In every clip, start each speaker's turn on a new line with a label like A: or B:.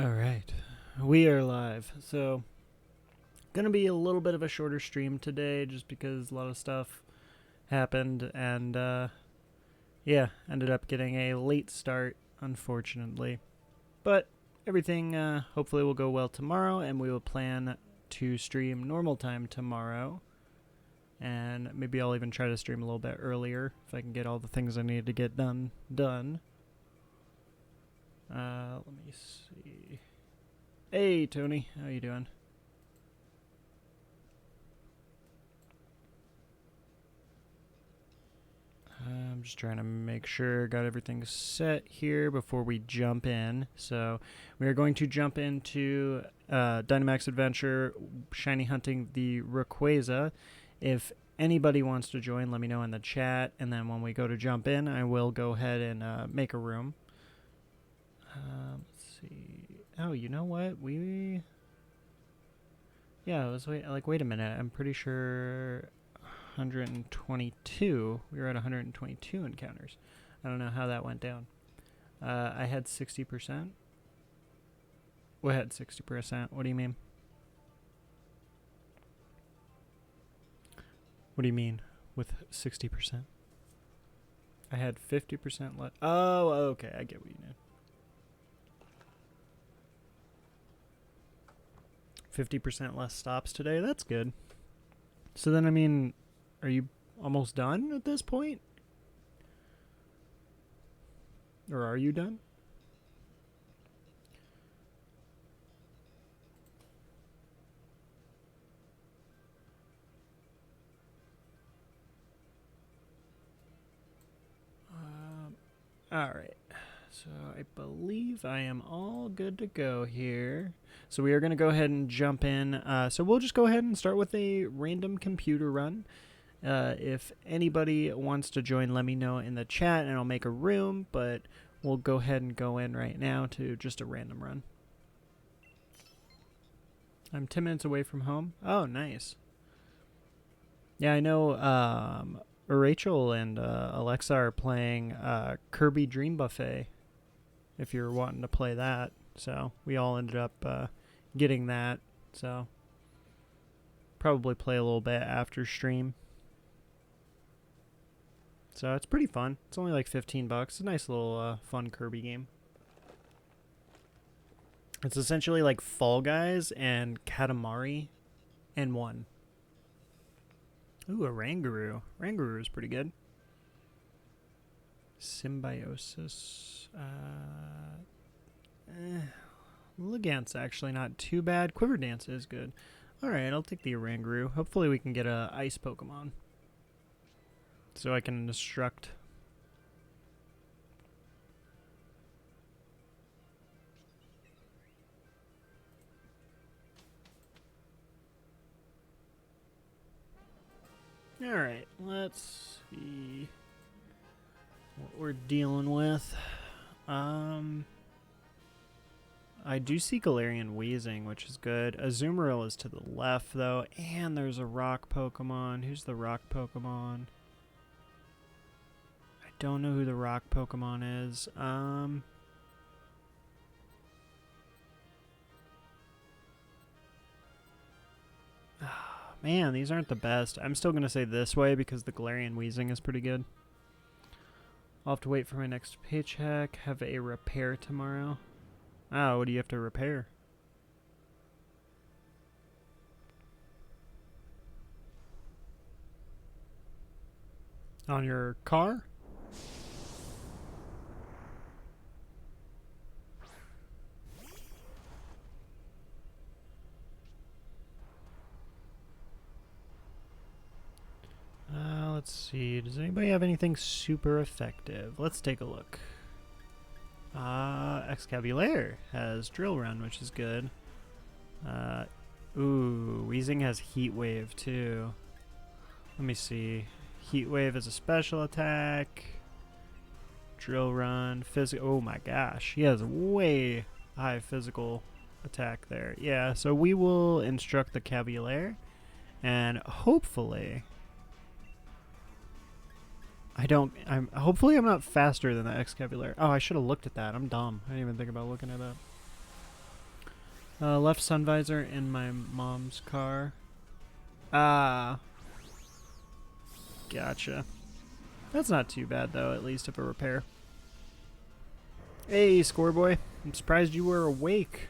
A: All right, we are live. So, gonna be a little bit of a shorter stream today, just because a lot of stuff happened, and yeah, ended up getting a late start, unfortunately. But everything hopefully will go well tomorrow, and we will plan to stream normal time tomorrow. And maybe I'll even try to stream a little bit earlier if I can get all the things I need to get done. Let me see. Hey, Tony, how you doing? I'm just trying to make sure got everything set here before we jump in. So we are going to jump into Dynamax Adventure, shiny hunting the Rayquaza. If anybody wants to join, let me know in the chat, and then when we go to jump in, I will go ahead and make a room. Let's see. Oh, you know what? Yeah, I was wait a minute. I'm pretty sure 122. We were at 122 encounters. I don't know how that went down. I had 60%. What had 60%? What do you mean? What do you mean with 60%? I had 50% left. Oh, okay. I get what you mean. 50% less stops today. That's good. So then, I mean, are you almost done at this point? Or are you done? Alright. So I believe I am all good to go here. So we are going to go ahead and jump in. So we'll just go ahead and start with a random computer run. If anybody wants to join, let me know in the chat and I'll make a room. But we'll go ahead and go in right now to just a random run. I'm 10 minutes away from home. Oh, nice. Yeah, I know Rachel and Alexa are playing Kirby Dream Buffet, if you're wanting to play that. So we all ended up getting that. So probably play a little bit after stream. So it's pretty fun. It's only like $15. It's a nice little fun Kirby game. It's essentially like Fall Guys and Katamari in one. Ooh, a Rangaroo. Rangaroo is pretty good. Symbiosis. Ligant's actually not too bad. Quiver Dance is good. Alright, I'll take the Rangaroo. Hopefully we can get a ice Pokemon, so I can destruct. Alright, let's see what we're dealing with. I do see Galarian Wheezing, which is good. Azumarill is to the left, though, and there's a rock Pokemon. Who's the rock Pokemon? I don't know who the rock Pokemon is. Man, these aren't the best. I'm still going to say this way because the Galarian Wheezing is pretty good. I'll have to wait for my next paycheck. Have a repair tomorrow. Oh, what do you have to repair? On your car? Let's see. Does anybody have anything super effective? Let's take a look. Excavalier has Drill Run, which is good. Ooh, Weezing has Heat Wave too. Let me see. Heat Wave is a special attack. Drill Run, physical. Oh my gosh, he has way high physical attack there. Yeah, so we will instruct the Cavalier, and hopefully hopefully I'm not faster than the Excavalier. Oh, I should have looked at that. I'm dumb. I didn't even think about looking it up. Left sun visor in my mom's car. Ah. Gotcha. That's not too bad, though, at least of a repair. Hey, Scoreboy. I'm surprised you were awake.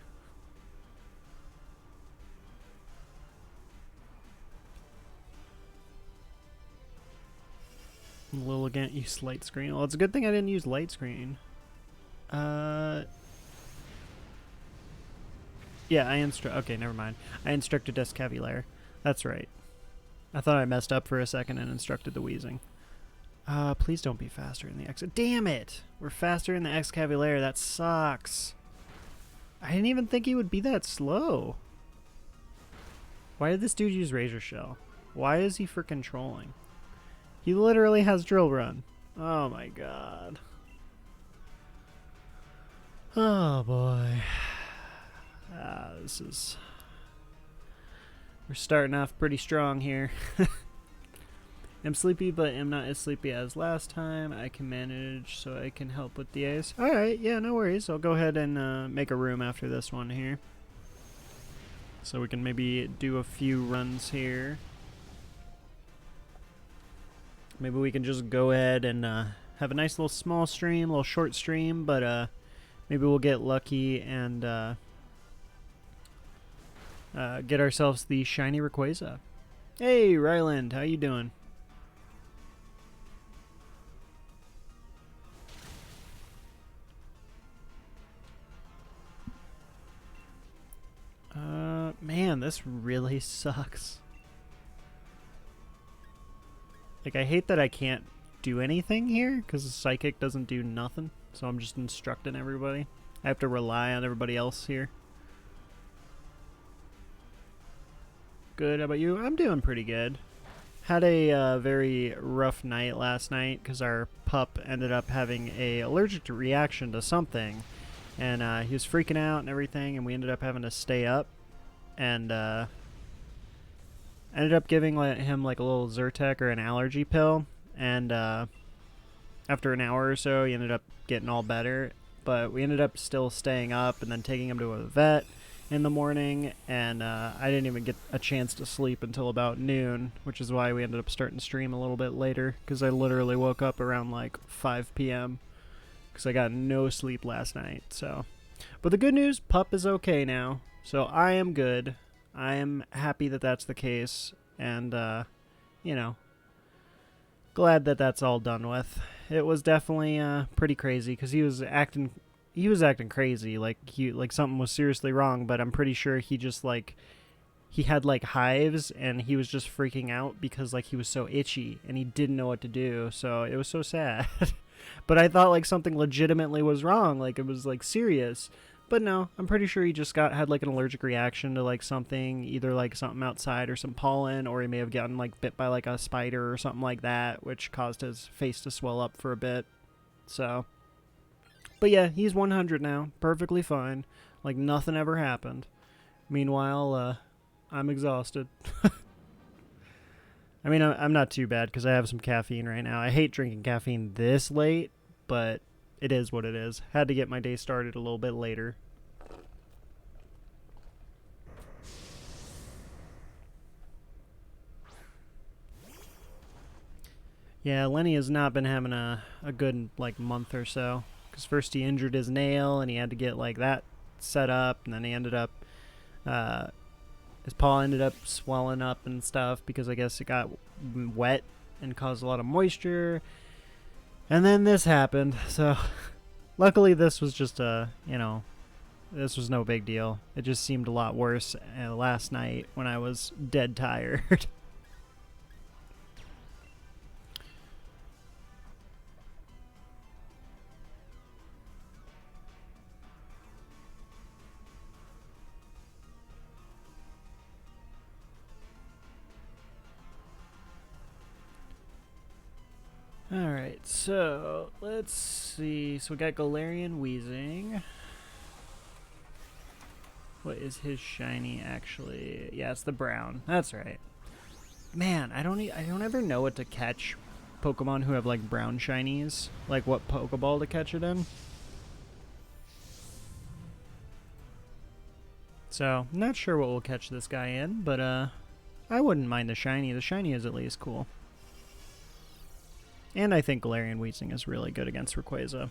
A: Lilligant used light screen. Well, it's a good thing I didn't use light screen. Yeah, okay, never mind. I instructed Escavalier. That's right. I thought I messed up for a second and instructed the wheezing. Please don't be faster in the X. Damn it! We're faster in the Escavalier. That sucks. I didn't even think he would be that slow. Why did this dude use Razor Shell? Why is he freaking trolling? He literally has Drill Run. Oh my god. Oh boy. We're starting off pretty strong here. I'm sleepy, but am not as sleepy as last time. I can manage, so I can help with the A's. Alright, yeah, no worries. I'll go ahead and make a room after this one here. So we can maybe do a few runs here. Maybe we can just go ahead and have a nice little small stream, a little short stream, but maybe we'll get lucky and get ourselves the shiny Rayquaza. Hey, Ryland, how you doing? Man, this really sucks. Like, I hate that I can't do anything here, because the Psychic doesn't do nothing, so I'm just instructing everybody. I have to rely on everybody else here. Good, how about you? I'm doing pretty good. Had a very rough night last night, because our pup ended up having a allergic reaction to something, and he was freaking out and everything, and we ended up having to stay up, and ended up giving him like a little Zyrtec or an allergy pill, and after an hour or so he ended up getting all better, but we ended up still staying up and then taking him to a vet in the morning, and I didn't even get a chance to sleep until about noon, which is why we ended up starting to stream a little bit later, because I literally woke up around like 5 p.m. because I got no sleep last night. So, but the good news, pup is okay now, so I am good. I am happy that that's the case, and you know, glad that that's all done with. It was definitely pretty crazy, because he was acting crazy, like something was seriously wrong, but I'm pretty sure he just he had like hives, and he was just freaking out because like he was so itchy and he didn't know what to do, so it was so sad. But I thought like something legitimately was wrong, like it was like serious. But no, I'm pretty sure he just had like an allergic reaction to like something, either like something outside or some pollen, or he may have gotten like bit by like a spider or something like that, which caused his face to swell up for a bit. So, but yeah, he's 100 now, perfectly fine, like nothing ever happened. Meanwhile, I'm exhausted. I mean, I'm not too bad because I have some caffeine right now. I hate drinking caffeine this late, but it is what it is. Had to get my day started a little bit later. Yeah, Lenny has not been having a good like month or so, because first he injured his nail and he had to get like that set up, and then he ended up his paw ended up swelling up and stuff because I guess it got wet and caused a lot of moisture, and then this happened. So luckily this was just this was no big deal. It just seemed a lot worse last night when I was dead tired. Alright, so let's see. So we got Galarian Weezing. What is his shiny actually? Yeah, it's the brown. That's right. Man, I don't ever know what to catch Pokemon who have like brown shinies. Like what Pokeball to catch it in. So, not sure what we'll catch this guy in, but I wouldn't mind the shiny. The shiny is at least cool. And I think Galarian Weezing is really good against Rayquaza.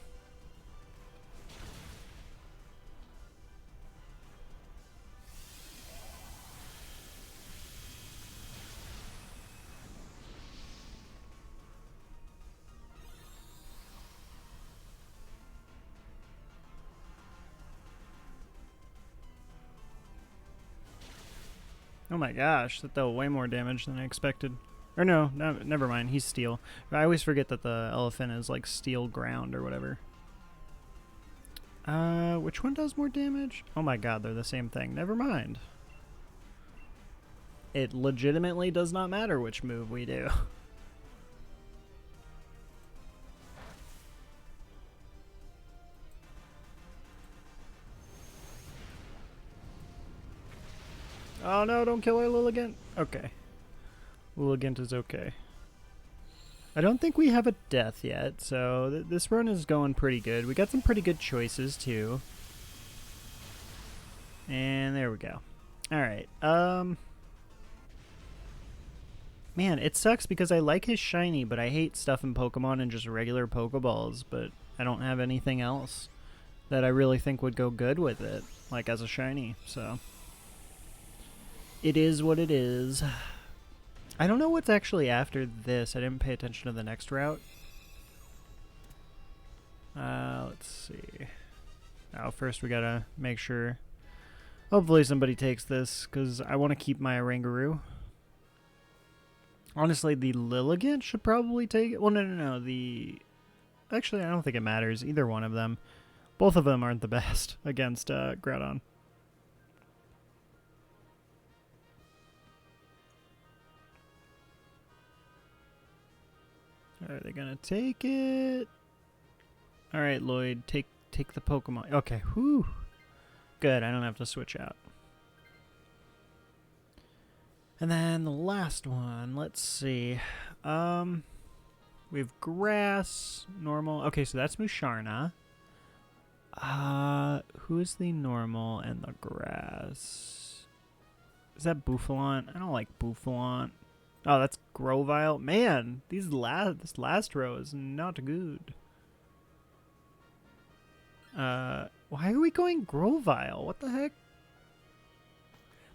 A: Oh my gosh, that dealt way more damage than I expected. Or no, never mind, he's steel. I always forget that the elephant is like steel ground or whatever. Which one does more damage? Oh my god, they're the same thing. Never mind. It legitimately does not matter which move we do. Oh no, don't kill our Lilligant. Okay. Lilligant is okay. I don't think we have a death yet, so this run is going pretty good. We got some pretty good choices, too. And there we go. Alright, man, it sucks because I like his shiny, but I hate stuff in Pokemon and just regular Pokeballs, but I don't have anything else that I really think would go good with it, like as a shiny, so... It is what it is. I don't know what's actually after this. I didn't pay attention to the next route. Let's see. Oh, first we gotta make sure. Hopefully somebody takes this, because I want to keep my Oranguru. Honestly, the Lilligant should probably take it. Well, no. Actually, I don't think it matters. Either one of them. Both of them aren't the best against Groudon. Are they gonna take it? Alright, Lloyd, take the Pokemon. Okay, whew. Good, I don't have to switch out. And then the last one, let's see. We have Grass, normal. Okay, so that's Musharna. Who's the normal and the Grass? Is that Bouffalant? I don't like Bouffalant. Oh, that's Grovyle. Man, this last row is not good. Why are we going Grovyle? What the heck?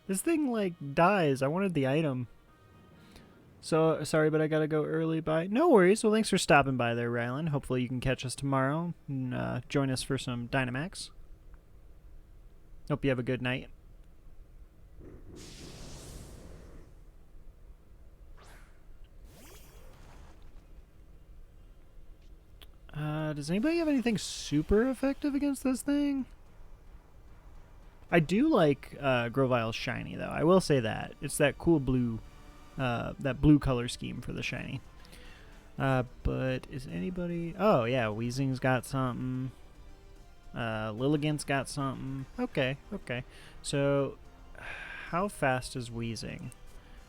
A: This thing, like, dies. I wanted the item. So, sorry, but I gotta go early. Bye. No worries. Well, thanks for stopping by there, Rylan. Hopefully you can catch us tomorrow and join us for some Dynamax. Hope you have a good night. Does anybody have anything super effective against this thing? I do like Grovyle's shiny, though. I will say that. It's that cool blue, that blue color scheme for the shiny. But is anybody... Oh, yeah, Weezing's got something. Lilligant's got something. Okay. So, how fast is Weezing?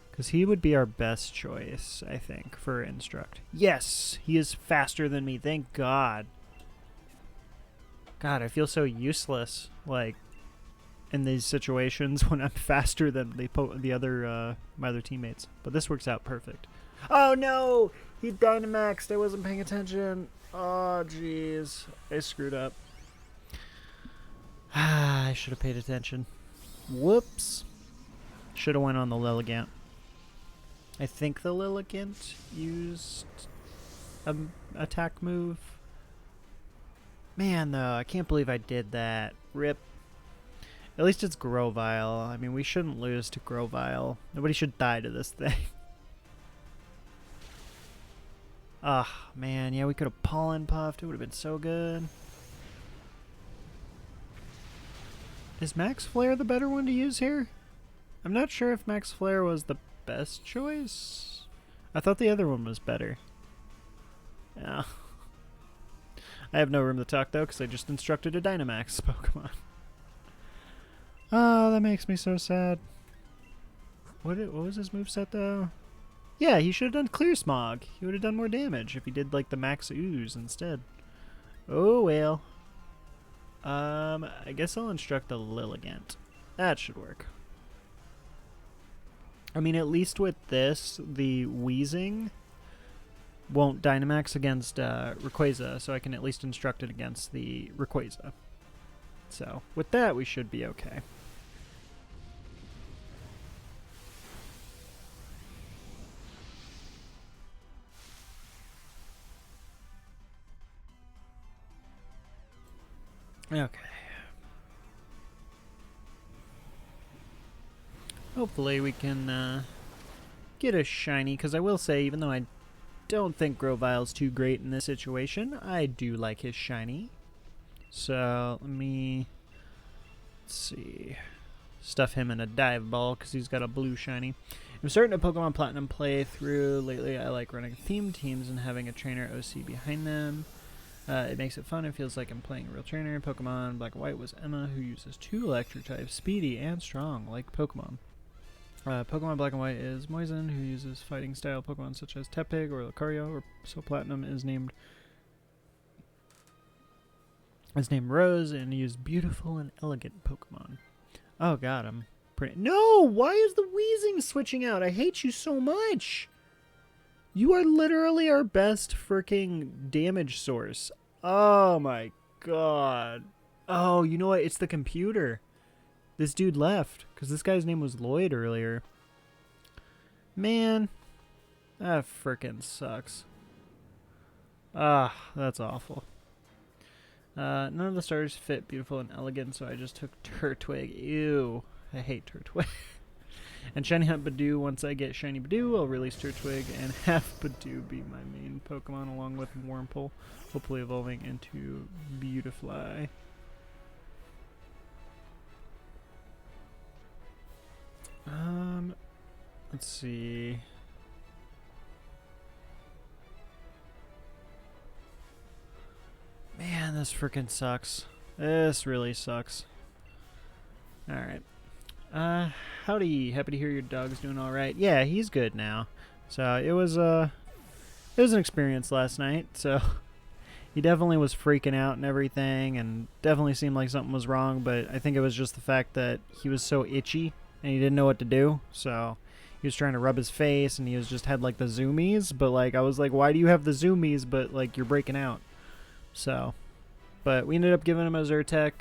A: Because he would be our best choice, I think, for Instruct. Yes! He is faster than me, thank God. God, I feel so useless, like, in these situations when I'm faster than my other teammates. But this works out perfect. Oh no! He Dynamaxed, I wasn't paying attention. Oh, jeez. I screwed up. I should have paid attention. Whoops. Should have went on the Lilligant. I think the Lilligant used an attack move. Man, though, I can't believe I did that. Rip. At least it's Grovyle. I mean, we shouldn't lose to Grovyle. Nobody should die to this thing. Ah, man, yeah, we could have Pollen Puffed. It would have been so good. Is Max Flare the better one to use here? I'm not sure if Max Flare was the best choice. I thought the other one was better. Yeah. I have no room to talk, though, because I just instructed a Dynamax Pokemon. Oh, that makes me so sad. What was his moveset, though? Yeah, he should have done Clear Smog. He would have done more damage if he did, like, the Max Ooze instead. Oh, well. I guess I'll instruct the Lilligant. That should work. I mean, at least with this, the wheezing won't Dynamax against Rayquaza, so I can at least instruct it against the Rayquaza. So, with that, we should be okay. Okay. Hopefully we can get a shiny, because I will say, even though I don't think Grovile's too great in this situation, I do like his shiny. So, let me, let's see, stuff him in a dive ball, because he's got a blue shiny. I'm starting a Pokemon Platinum playthrough. Lately, I like running themed teams and having a trainer OC behind them. It makes it fun and feels like I'm playing a real trainer. Pokemon Black and White was Emma, who uses 2 electric types, speedy and strong, like Pokemon. Pokemon Black and White is Moisin, who uses fighting style Pokemon such as Tepig or Lucario, so Platinum is named Rose and used beautiful and elegant Pokemon. Oh god, I'm pretty... No! Why is the wheezing switching out? I hate you so much! You are literally our best freaking damage source. Oh my god. Oh, you know what? It's the computer. This dude left, because this guy's name was Lloyd earlier. Man, that frickin' sucks. Ah, that's awful. None of the starters fit beautiful and elegant, so I just took Turtwig. Ew, I hate Turtwig. And Shiny Hunt Badoo. Once I get Shiny Badoo, I'll release Turtwig and have Badoo be my main Pokemon along with Wurmple, hopefully evolving into Beautifly. Let's see. Man, this frickin' sucks. This really sucks. Alright. Howdy. Happy to hear your dog's doing alright. Yeah, he's good now. So, it was an experience last night, so... He definitely was freaking out and everything, and definitely seemed like something was wrong, but I think it was just the fact that he was so itchy, and he didn't know what to do, so... He was trying to rub his face, and he was just had, like, the zoomies, but, like, I was like, why do you have the zoomies, but, like, you're breaking out? So, but we ended up giving him a Zyrtec.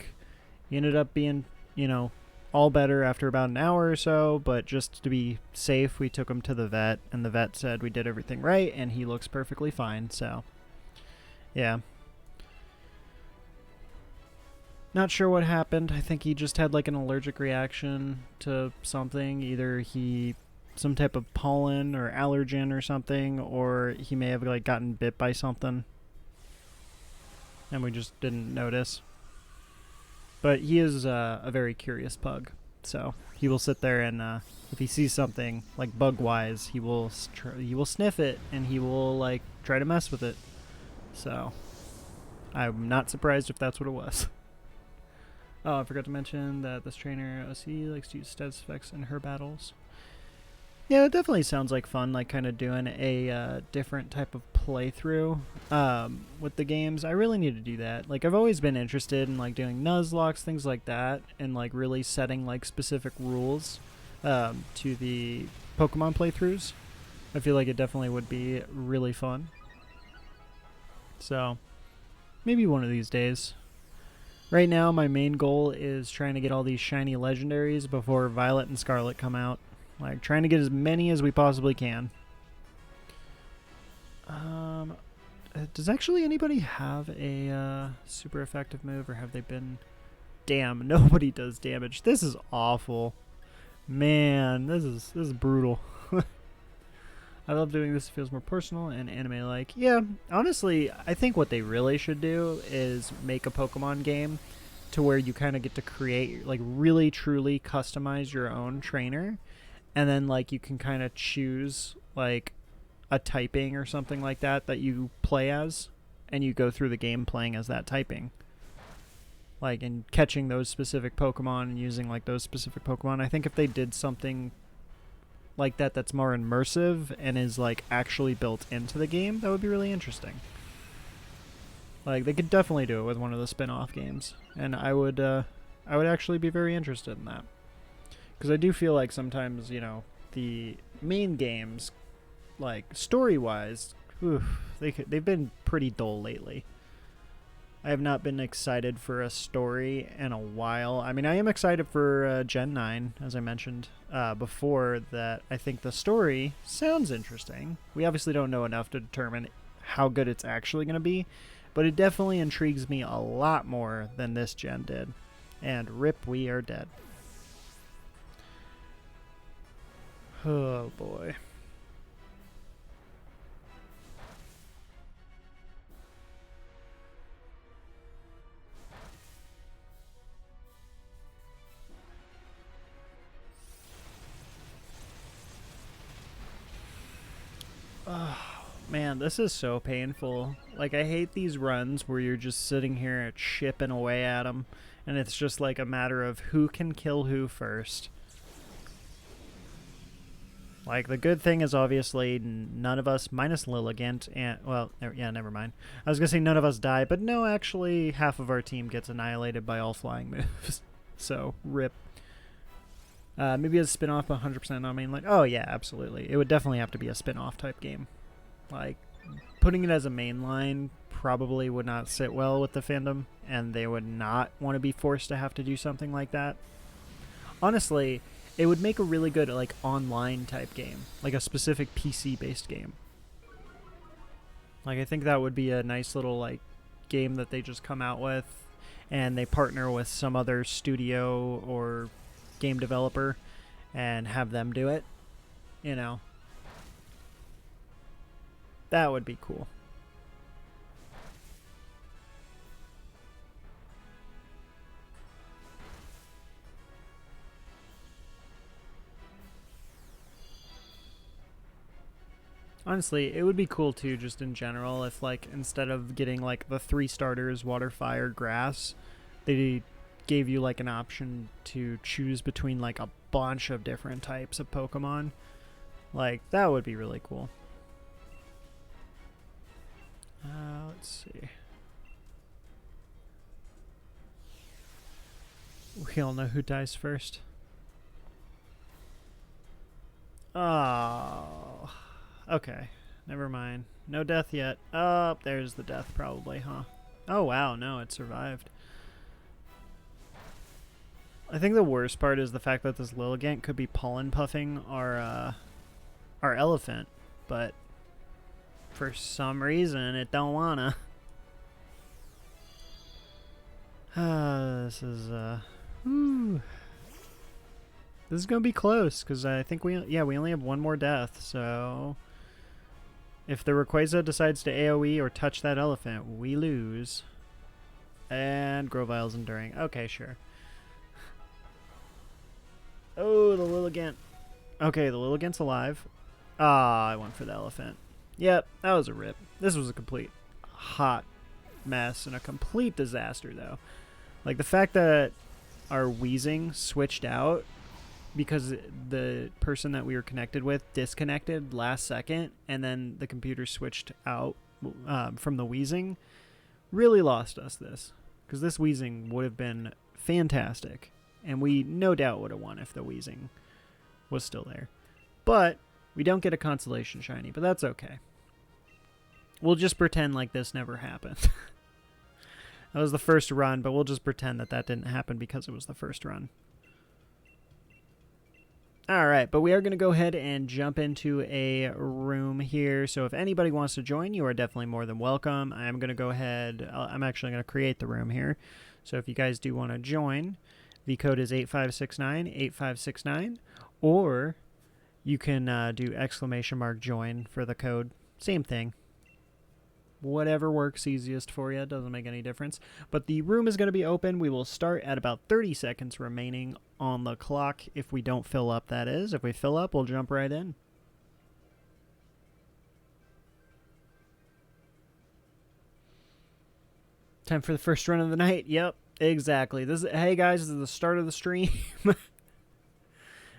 A: He ended up being, you know, all better after about an hour or so, but just to be safe, we took him to the vet, and the vet said we did everything right, and he looks perfectly fine, so, yeah. Not sure what happened. I think he just had, like, an allergic reaction to something. Either some type of pollen or allergen or something, or he may have, like, gotten bit by something. And we just didn't notice. But he is a very curious pug, so he will sit there and if he sees something like bug-wise, he will sniff it and he will like try to mess with it. So I'm not surprised if that's what it was. Oh, I forgot to mention that this trainer OC likes to use status effects in her battles. Yeah, it definitely sounds like fun, like kind of doing a different type of playthrough with the games. I really need to do that. Like, I've always been interested in like doing Nuzlocke, things like that, and like really setting like specific rules to the Pokemon playthroughs. I feel like it definitely would be really fun. So, maybe one of these days. Right now, my main goal is trying to get all these shiny legendaries before Violet and Scarlet come out. Like, trying to get as many as we possibly can. Does actually anybody have a super effective move, or have they been... Damn, nobody does damage. This is awful. Man, this is brutal. I love doing this. It feels more personal and anime-like. Yeah, honestly, I think what they really should do is make a Pokemon game to where you kind of get to create, like, really, truly customize your own trainer. And then, like, you can kind of choose, like, a typing or something like that that you play as. And you go through the game playing as that typing. Like, and catching those specific Pokemon and using, like, those specific Pokemon. I think if they did something like that that's more immersive and is, like, actually built into the game, that would be really interesting. Like, they could definitely do it with one of the spin-off games. And I would actually be very interested in that. Because I do feel like sometimes, you know, the main games, like story-wise, they've been pretty dull lately. I have not been excited for a story in a while. I mean, I am excited for Gen 9, as I mentioned before, that I think the story sounds interesting. We obviously don't know enough to determine how good it's actually going to be, but it definitely intrigues me a lot more than this gen did. And rip, we are dead. Oh, boy. Oh, man, this is so painful. Like, I hate these runs where you're just sitting here chipping away at them, and it's just like a matter of who can kill who first. Like, the good thing is obviously none of us, minus Lilligant, and, well, yeah, never mind. I was going to say none of us die, but no, actually, half of our team gets annihilated by all flying moves. So, rip. Maybe a spin-off 100% on mainline. Oh, yeah, absolutely. It would definitely have to be a spin-off type game. Like, putting it as a mainline probably would not sit well with the fandom, and they would not want to be forced to have to do something like that. Honestly, it would make a really good, like, online type game. Like a specific PC-based game. Like, I think that would be a nice little, like, game that they just come out with, and they partner with some other studio or game developer and have them do it. You know. That would be cool. Honestly, it would be cool too, just in general, if like instead of getting like the 3 starters, water, fire, grass, they gave you like an option to choose between like a bunch of different types of Pokemon. Like, that would be really cool. Let's see. We all know who dies first. Oh. Okay. Never mind. No death yet. Oh, there's the death probably, huh? Oh, wow. No, it survived. I think the worst part is the fact that this Lilligant could be pollen puffing our elephant, but for some reason it don't wanna. This is this is gonna be close because I think we only have one more death. So if the Rayquaza decides to AOE or touch that elephant, we lose. And Grovile's enduring. Okay, sure. Oh, the Lilligant. Okay, the Lilligant's alive. Ah, I went for the elephant. Yep, that was a rip. This was a complete hot mess and a complete disaster, though. Like, the fact that our wheezing switched out because the person that we were connected with disconnected last second, and then the computer switched out from the wheezing, really lost us this. Because this wheezing would have been fantastic. And we no doubt would have won if the wheezing was still there. But we don't get a consolation shiny, but that's okay. We'll just pretend like this never happened. That was the first run, but we'll just pretend that that didn't happen because it was the first run. Alright, but we are going to go ahead and jump into a room here. So if anybody wants to join, you are definitely more than welcome. I'm going to go ahead. I'm actually going to create the room here. So if you guys do want to join, the code is 8569, or you can do !join for the code. Same thing. Whatever works easiest for you. Doesn't make any difference. But the room is going to be open. We will start at about 30 seconds remaining on the clock. If we don't fill up, that is. If we fill up, we'll jump right in. Time for the first run of the night. Yep, exactly. Hey guys, this is the start of the stream.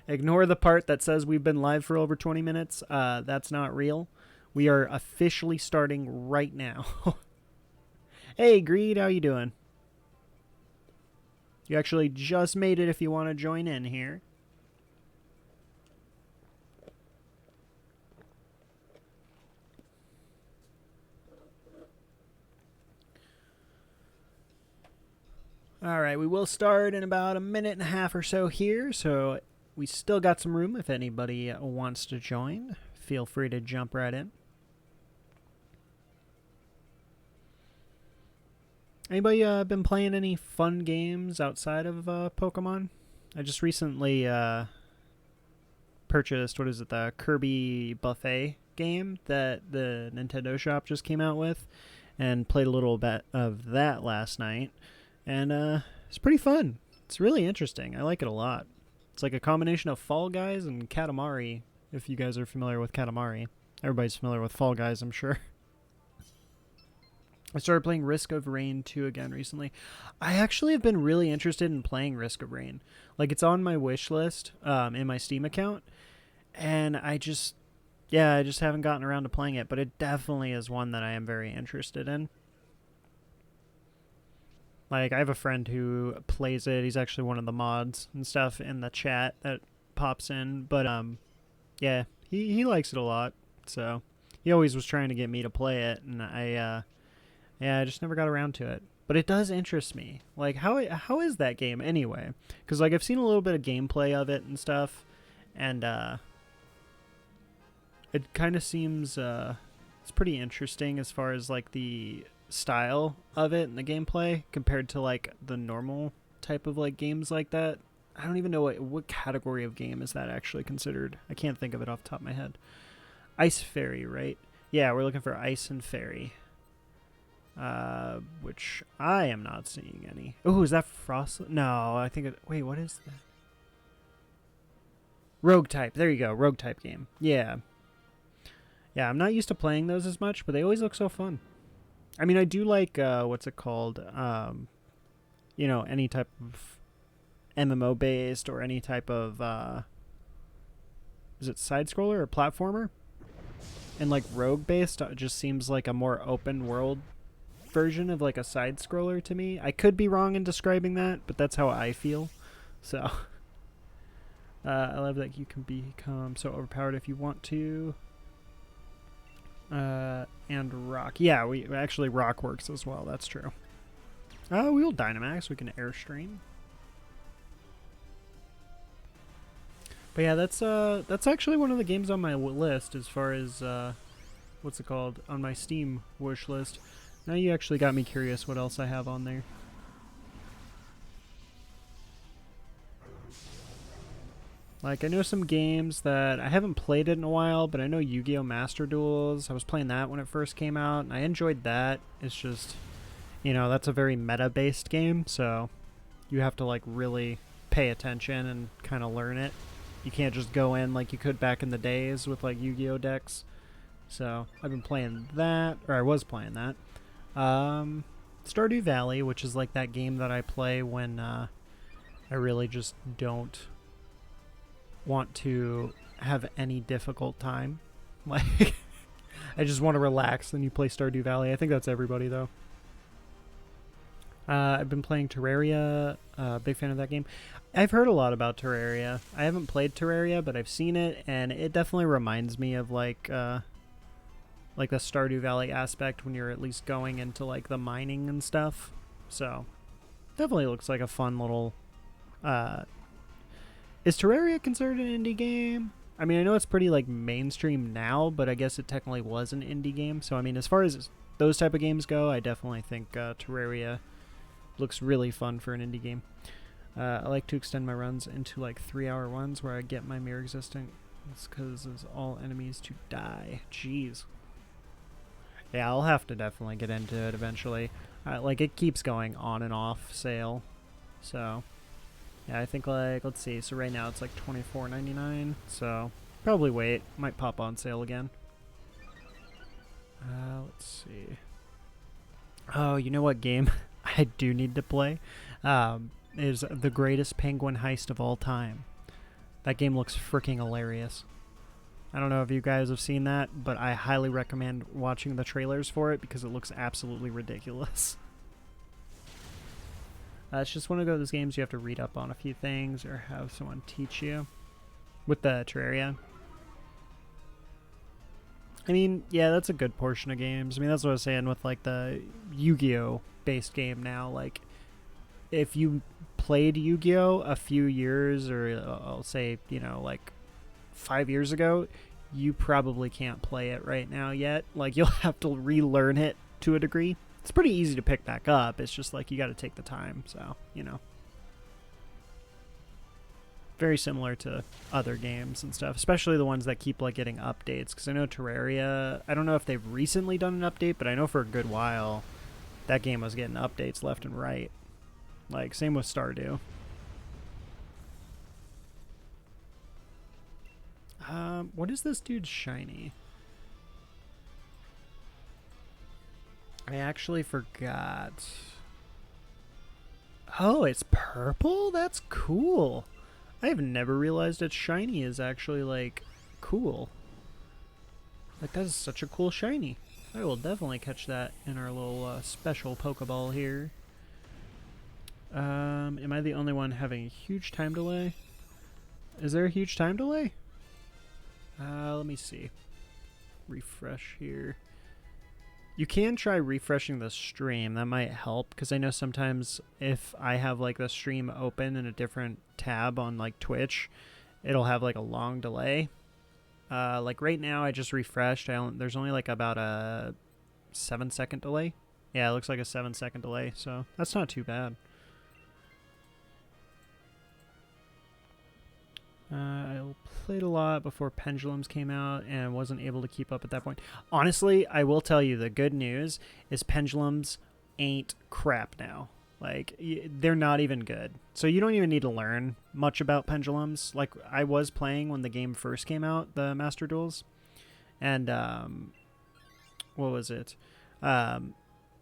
A: Ignore the part that says we've been live for over 20 minutes. That's not real. We are officially starting right now. Hey, Greed, how you doing? You actually just made it if you want to join in here. Alright, we will start in about a minute and a half or so here, so we still got some room if anybody wants to join. Feel free to jump right in. Anybody been playing any fun games outside of Pokemon? I just recently purchased, what is it, the Kirby Buffet game that the Nintendo shop just came out with, and played a little bit of that last night. And it's pretty fun. It's really interesting. I like it a lot. It's like a combination of Fall Guys and Katamari, if you guys are familiar with Katamari. Everybody's familiar with Fall Guys, I'm sure. I started playing Risk of Rain 2 again recently. I actually have been really interested in playing Risk of Rain. Like, it's on my wish list in my Steam account. And I just haven't gotten around to playing it. But it definitely is one that I am very interested in. Like, I have a friend who plays it. He's actually one of the mods and stuff in the chat that pops in. But, yeah, he likes it a lot. So, he always was trying to get me to play it. And I just never got around to it. But it does interest me. Like, how is that game anyway? Because, like, I've seen a little bit of gameplay of it and stuff. And, it kind of seems, it's pretty interesting as far as, like, the style of it and the gameplay compared to like the normal type of like games like that. I don't even know what category of game is that actually considered. I can't think of it off the top of my head. Ice Fairy, right? Yeah, we're looking for Ice and Fairy. Which I am not seeing any. Oh, is that Frost? No, I think wait, what is that? Rogue type. There you go. Rogue type game. Yeah. Yeah, I'm not used to playing those as much, but they always look so fun. I mean, I do like, what's it called, you know, any type of MMO-based or any type of, is it side-scroller or platformer? And, like, Rogue-based just seems like a more open-world version of, like, a side-scroller to me. I could be wrong in describing that, but that's how I feel. So, I love that you can become so overpowered if you want to. And rock. Yeah, we actually rock works as well. That's true. We'll Dynamax. We can Airstream. But yeah, that's actually one of the games on my list as far as what's it called, on my Steam wish list. Now you actually got me curious what else I have on there. Like, I know some games that I haven't played it in a while, but I know Yu-Gi-Oh! Master Duels. I was playing that when it first came out, and I enjoyed that. It's just, you know, that's a very meta-based game, so you have to, like, really pay attention and kind of learn it. You can't just go in like you could back in the days with, like, Yu-Gi-Oh! Decks. So, I've been playing that, or I was playing that. Stardew Valley, which is, like, that game that I play when I really just don't want to have any difficult time. Like, I just want to relax, then you play Stardew Valley. I think that's everybody, though. I've been playing Terraria. Big fan of that game. I've heard a lot about Terraria. I haven't played Terraria, but I've seen it, and it definitely reminds me of, like the Stardew Valley aspect when you're at least going into, like, the mining and stuff. So, definitely looks like a fun little... Is Terraria considered an indie game? I mean, I know it's pretty, like, mainstream now, but I guess it technically was an indie game. So, I mean, as far as those type of games go, I definitely think Terraria looks really fun for an indie game. I like to extend my runs into, like, 3-hour ones where I get my mere existence because it's all enemies to die. Jeez. Yeah, I'll have to definitely get into it eventually. Like, it keeps going on and off sale. So... yeah, I think, like, let's see. So right now it's like $24.99. So probably wait. Might pop on sale again. Let's see. Oh, you know what game I do need to play? Is The Greatest Penguin Heist of All Time. That game looks freaking hilarious. I don't know if you guys have seen that, but I highly recommend watching the trailers for it because it looks absolutely ridiculous. It's just one of those games you have to read up on a few things or have someone teach you. With the Terraria. I mean, yeah, that's a good portion of games. I mean, that's what I was saying with, like, the Yu-Gi-Oh! Based game now. Like, if you played Yu-Gi-Oh a few years, or I'll say, like 5 years ago, you probably can't play it right now yet. Like, you'll have to relearn it to a degree. It's pretty easy to pick back up. It's just like you got to take the time. So, very similar to other games and stuff, especially the ones that keep like getting updates. Because I know Terraria, I don't know if they've recently done an update, but I know for a good while that game was getting updates left and right. Like, same with Stardew. What is this dude's shiny? I actually forgot. Oh, it's purple? That's cool. I've never realized its shiny is actually, like, cool. Like, that is such a cool shiny. I will definitely catch that in our little special Pokeball here. Am I the only one having a huge time delay? Is there a huge time delay? Let me see. Refresh here. You can try refreshing the stream. That might help, because I know sometimes if I have like the stream open in a different tab on like Twitch, it'll have like a long delay. Like right now I just refreshed. There's only like about a 7-second delay. Yeah, it looks like a 7-second delay, so that's not too bad. I played a lot before Pendulums came out and wasn't able to keep up at that point. Honestly, I will tell you the good news is Pendulums ain't crap now. Like, they're not even good. So you don't even need to learn much about Pendulums. Like, I was playing when the game first came out, the Master Duels. And, what was it? And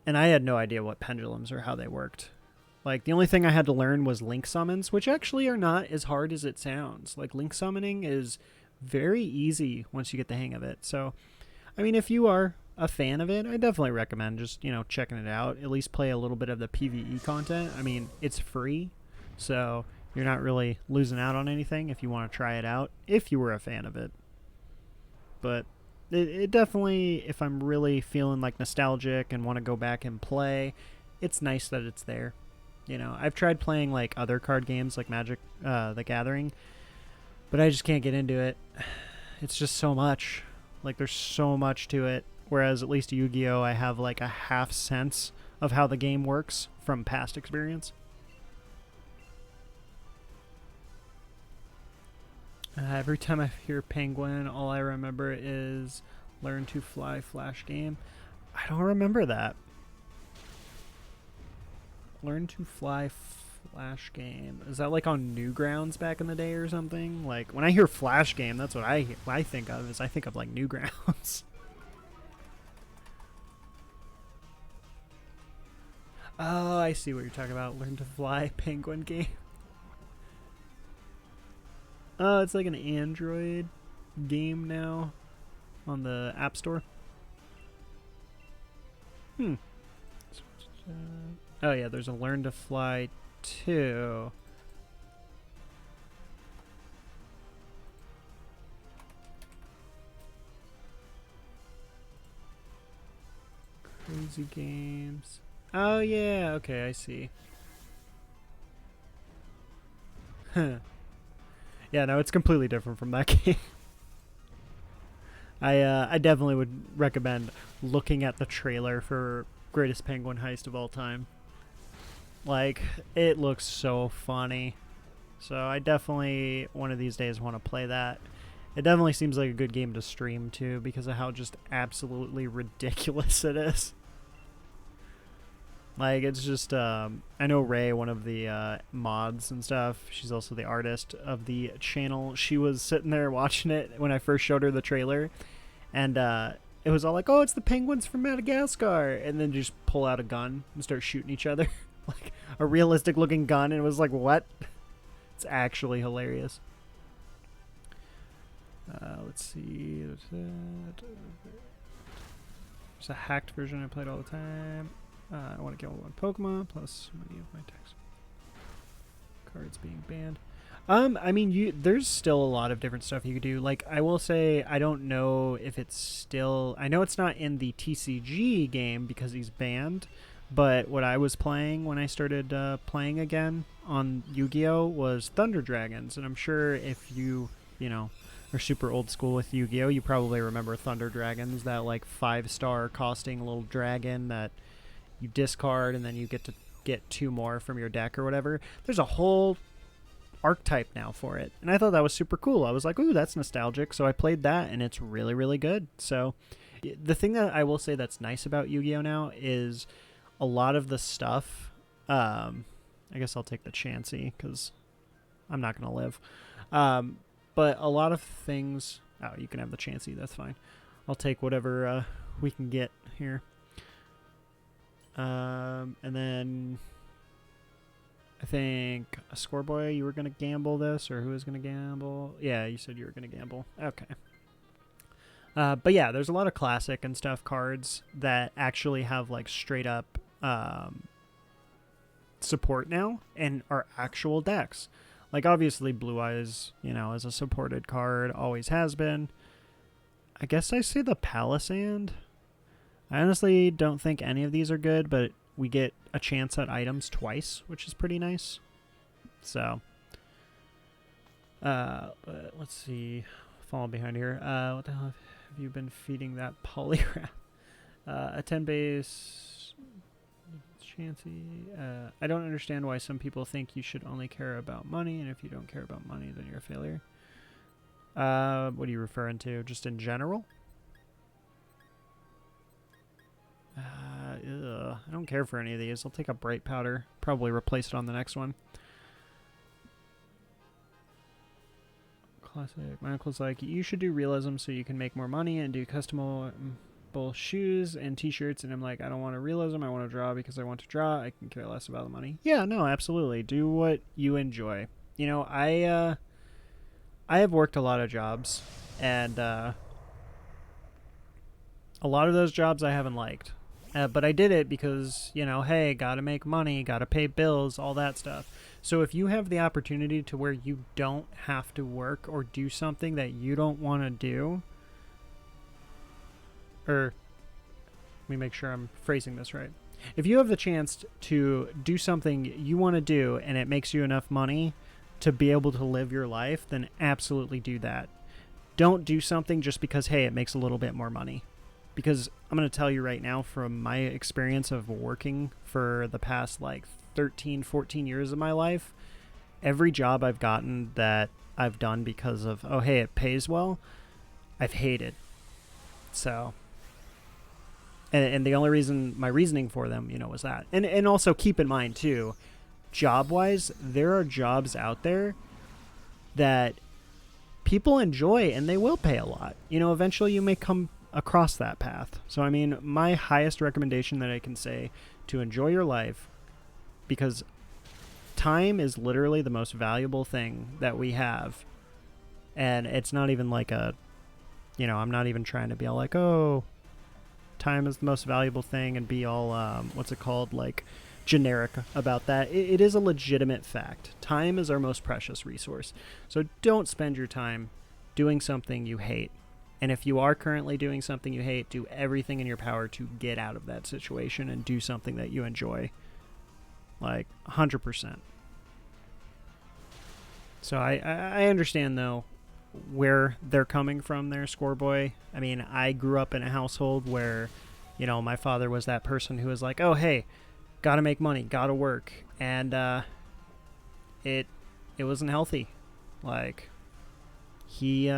A: I had no idea what Pendulums or how they worked. Like, the only thing I had to learn was link summons, which actually are not as hard as it sounds. Like, link summoning is very easy once you get the hang of it. So, I mean, if you are a fan of it, I definitely recommend just, checking it out. At least play a little bit of the PvE content. I mean, it's free, so you're not really losing out on anything if you want to try it out, if you were a fan of it. But it definitely, if I'm really feeling like nostalgic and want to go back and play, it's nice that it's there. I've tried playing like other card games like Magic the Gathering, but I just can't get into it. It's just so much. Like, there's so much to it. Whereas at least Yu-Gi-Oh, I have like a half sense of how the game works from past experience. Every time I hear Penguin, all I remember is Learn to Fly Flash game. I don't remember that. Learn to Fly Flash game. Is that like on Newgrounds back in the day or something? Like, when I hear Flash game, that's what I think of. Is I think of like Newgrounds. Oh, I see what you're talking about. Learn to Fly Penguin game. Oh, it's like an Android game now on the App Store. Oh yeah, there's a Learn to Fly 2. Crazy games. Oh yeah, okay, I see. Huh. Yeah, no, it's completely different from that game. I definitely would recommend looking at the trailer for Greatest Penguin Heist of all time. Like, it looks so funny. So I definitely, one of these days, want to play that. It definitely seems like a good game to stream, too, because of how just absolutely ridiculous it is. Like, it's just, I know Ray, one of the mods and stuff, she's also the artist of the channel. She was sitting there watching it when I first showed her the trailer, and it was all like, oh, it's the penguins from Madagascar, and then just pull out a gun and start shooting each other. Like, a realistic looking gun, and it was like, what? It's actually hilarious. Let's see. There's a hacked version I played all the time. I want to kill one Pokemon, plus many of my text cards being banned. I mean, there's still a lot of different stuff you could do. Like, I will say, I don't know if it's still... I know it's not in the TCG game because he's banned, But what I was playing when I started playing again on Yu-Gi-Oh was Thunder Dragons, and I'm sure if you know, are super old school with Yu-Gi-Oh, you probably remember Thunder Dragons, that like 5-star costing little dragon that you discard and then you get to get 2 more from your deck or whatever. There's a whole archetype now for it, and I thought that was super cool. I was like, ooh, that's nostalgic. So I played that, and it's really, really good. So the thing that I will say that's nice about Yu-Gi-Oh now is a lot of the stuff, I guess I'll take the Chansey because I'm not going to live. But a lot of things, oh, you can have the Chansey, that's fine. I'll take whatever we can get here. And then I think a Scoreboy, you were going to gamble this, or who was going to gamble? Yeah, you said you were going to gamble. Okay. But yeah, there's a lot of classic and stuff cards that actually have like straight up support now and are actual decks. Like obviously Blue Eyes, you know, is a supported card, always has been. I guess I say the Palisand. I honestly don't think any of these are good, but we get a chance at items twice, which is pretty nice. So, let's see, falling behind here. What the hell have you been feeding that Poliwrath? A 10 base Chansey. I don't understand why some people think you should only care about money, and if you don't care about money, then you're a failure. What are you referring to? Just in general? I don't care for any of these. I'll take a Bright Powder. Probably replace it on the next one. Classic. My uncle's like, you should do realism so you can make more money and do customable shoes and t-shirts. And I'm like, I don't want a realism. I want to draw because I want to draw. I can care less about the money. Yeah, no, absolutely. Do what you enjoy. You know, I have worked a lot of jobs, and a lot of those jobs I haven't liked. But I did it because, you know, hey, gotta make money, gotta pay bills, all that stuff. So if you have the opportunity to where you don't have to work or do something that you don't want to do, or let me make sure I'm phrasing this right. If you have the chance to do something you want to do and it makes you enough money to be able to live your life, then absolutely do that. Don't do something just because, hey, it makes a little bit more money. Because I'm going to tell you right now, from my experience of working for the past like 13, 14 years of my life, every job I've gotten that I've done because of, oh, hey, it pays well, I've hated. So, and the only reason, my reasoning for them, you know, was that. And also keep in mind too, job-wise, there are jobs out there that people enjoy and they will pay a lot. You know, eventually you may come across that path. So I mean, my highest recommendation that I can say to enjoy your life, because time is literally the most valuable thing that we have, and it's not even like a, you know, I'm not even trying to be all like, oh, time is the most valuable thing and be all what's it called, like generic about that. It is a legitimate fact. Time is our most precious resource. So don't spend your time doing something you hate. And if you are currently doing something you hate, do everything in your power to get out of that situation and do something that you enjoy. Like, 100%. So I understand, though, where they're coming from there, Scoreboy. I mean, I grew up in a household where, you know, my father was that person who was like, oh, hey, gotta make money, gotta work. And it wasn't healthy. Like, he...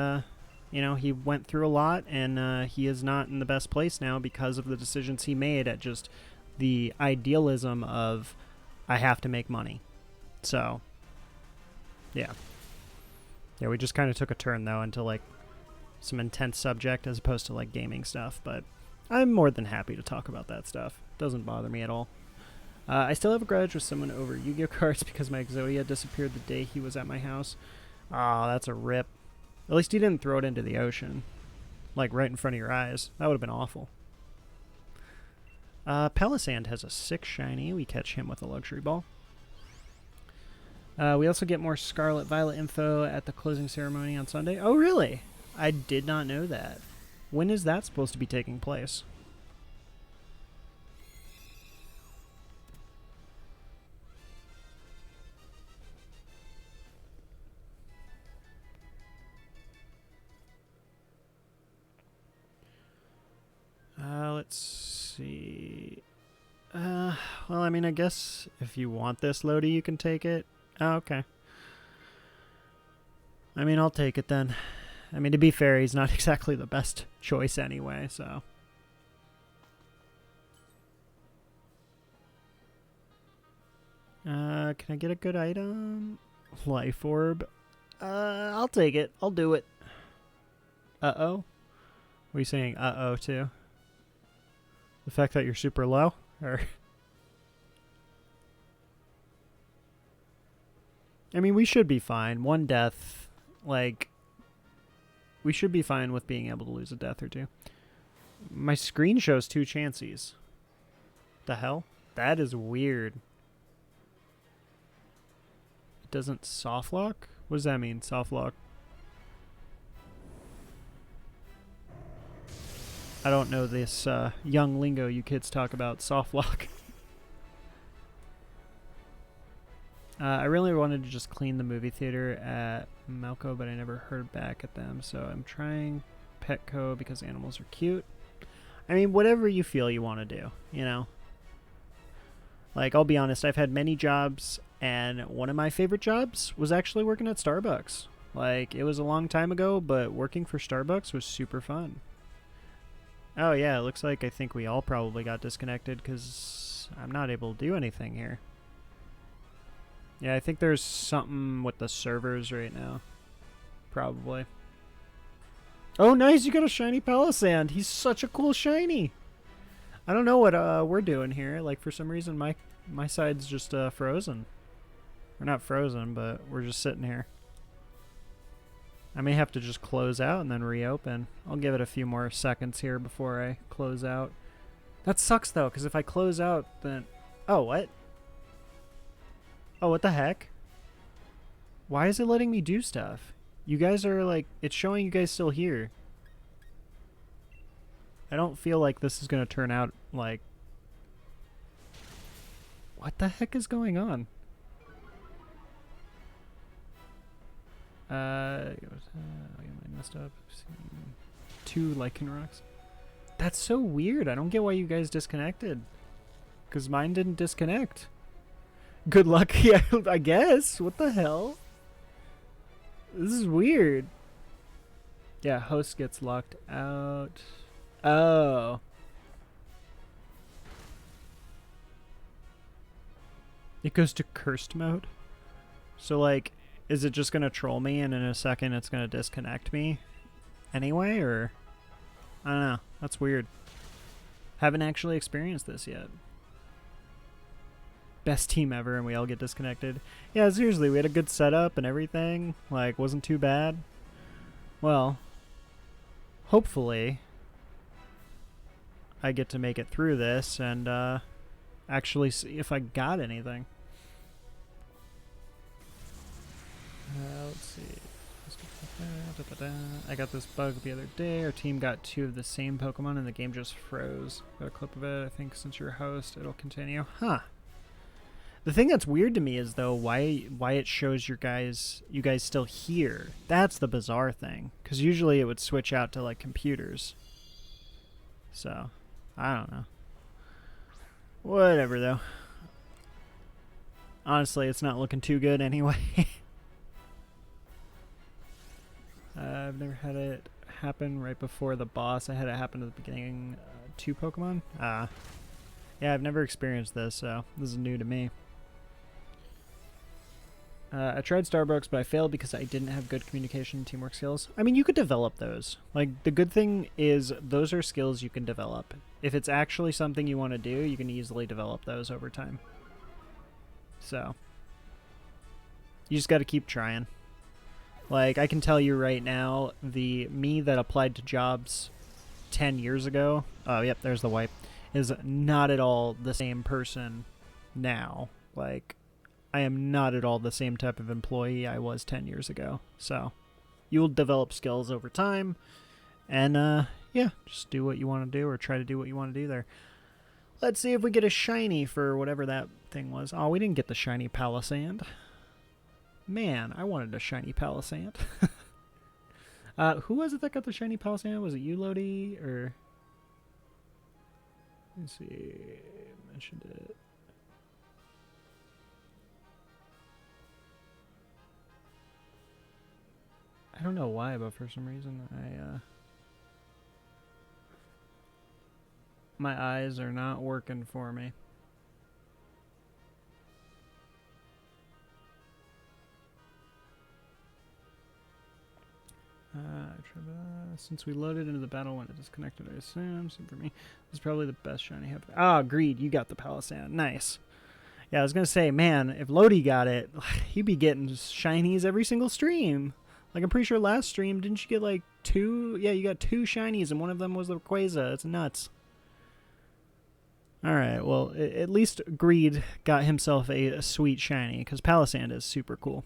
A: you know, he went through a lot, and he is not in the best place now because of the decisions he made at just the idealism of, I have to make money. So, yeah. Yeah, we just kind of took a turn, though, into, like, some intense subject as opposed to, like, gaming stuff. But I'm more than happy to talk about that stuff. Doesn't bother me at all. I still have a grudge with someone over Yu-Gi-Oh cards because my Exodia disappeared the day he was at my house. Oh, that's a rip. At least he didn't throw it into the ocean, like right in front of your eyes. That would have been awful. Palisand has a 6 shiny. We catch him with a luxury ball. We also get more Scarlet Violet info at the closing ceremony on Sunday. Oh, really? I did not know that. When is that supposed to be taking place? see. Well, I mean, I guess if you want this, Lodi, you can take it. Oh, okay. I mean, I'll take it then. I mean, to be fair, he's not exactly the best choice anyway, so. Can I get a good item? Life orb. I'll take it. I'll do it. Uh-oh? What are you saying uh-oh to? The fact that you're super low? Or... I mean, we should be fine. One death, like... We should be fine with being able to lose a death or two. My screen shows 2 chances. The hell? That is weird. It doesn't soft lock? What does that mean, soft lock? I don't know this young lingo you kids talk about, soft lock. I really wanted to just clean the movie theater at Malco, but I never heard back at them. So I'm trying Petco because animals are cute. I mean, whatever you feel you want to do, you know? Like, I'll be honest, I've had many jobs, and one of my favorite jobs was actually working at Starbucks. Like, it was a long time ago, but working for Starbucks was super fun. Oh, yeah, it looks like I think we all probably got disconnected because I'm not able to do anything here. Yeah, I think there's something with the servers right now. Probably. Oh, nice! You got a shiny Palisand! He's such a cool shiny! I don't know what we're doing here. Like, for some reason, my side's just frozen. We're not frozen, but we're just sitting here. I may have to just close out and then reopen. I'll give it a few more seconds here before I close out. That sucks, though, because if I close out, then... Oh, what? Oh, what the heck? Why is it letting me do stuff? You guys are, like... It's showing you guys still here. I don't feel like this is going to turn out, like... What the heck is going on? I messed up. 2 Lycanrocs. That's so weird. I don't get why you guys disconnected. Because mine didn't disconnect. Good luck, yeah, I guess. What the hell? This is weird. Yeah, host gets locked out. Oh. It goes to cursed mode? So, like... Is it just going to troll me and in a second it's going to disconnect me anyway, or... I don't know. That's weird. Haven't actually experienced this yet. Best team ever and we all get disconnected. Yeah, seriously, we had a good setup and everything. Like, wasn't too bad. Well, hopefully I get to make it through this and actually see if I got anything. Let's see. I got this bug the other day. Our team got 2 of the same Pokemon and the game just froze. Got a clip of it. I think since you're a host, it'll continue. Huh. The thing that's weird to me is, though, why it shows you guys still here. That's the bizarre thing. Because usually it would switch out to, like, computers. So, I don't know. Whatever, though. Honestly, it's not looking too good anyway. I've never had it happen right before the boss. I had it happen at the beginning. 2 Pokemon? Yeah, I've never experienced this, so this is new to me. I tried Starbucks, but I failed because I didn't have good communication and teamwork skills. I mean, you could develop those. Like, the good thing is those are skills you can develop. If it's actually something you want to do, you can easily develop those over time. So, you just got to keep trying. Like, I can tell you right now, the me that applied to jobs 10 years ago, oh, yep, there's the wipe, is not at all the same person now. Like, I am not at all the same type of employee I was 10 years ago. So, you'll develop skills over time, and, yeah, just do what you want to do, or try to do what you want to do there. Let's see if we get a shiny for whatever that thing was. Oh, we didn't get the shiny Palisand. Man, I wanted a shiny Palisand. Who was it that got the shiny Palisand? Was it you, Lodi, or... Let's see. Mentioned it. I don't know why, but for some reason my eyes are not working for me. Since we loaded into the battle when it disconnected, I assume. So for me, this is probably the best shiny I have. Ah, Greed, you got the Palisand. Nice. Yeah, I was going to say, man, if Lodi got it, he'd be getting shinies every single stream. Like, I'm pretty sure last stream, didn't you get like 2? Yeah, you got 2 shinies, and one of them was the Rayquaza. It's nuts. Alright, well, at least Greed got himself a sweet shiny, because Palisand is super cool.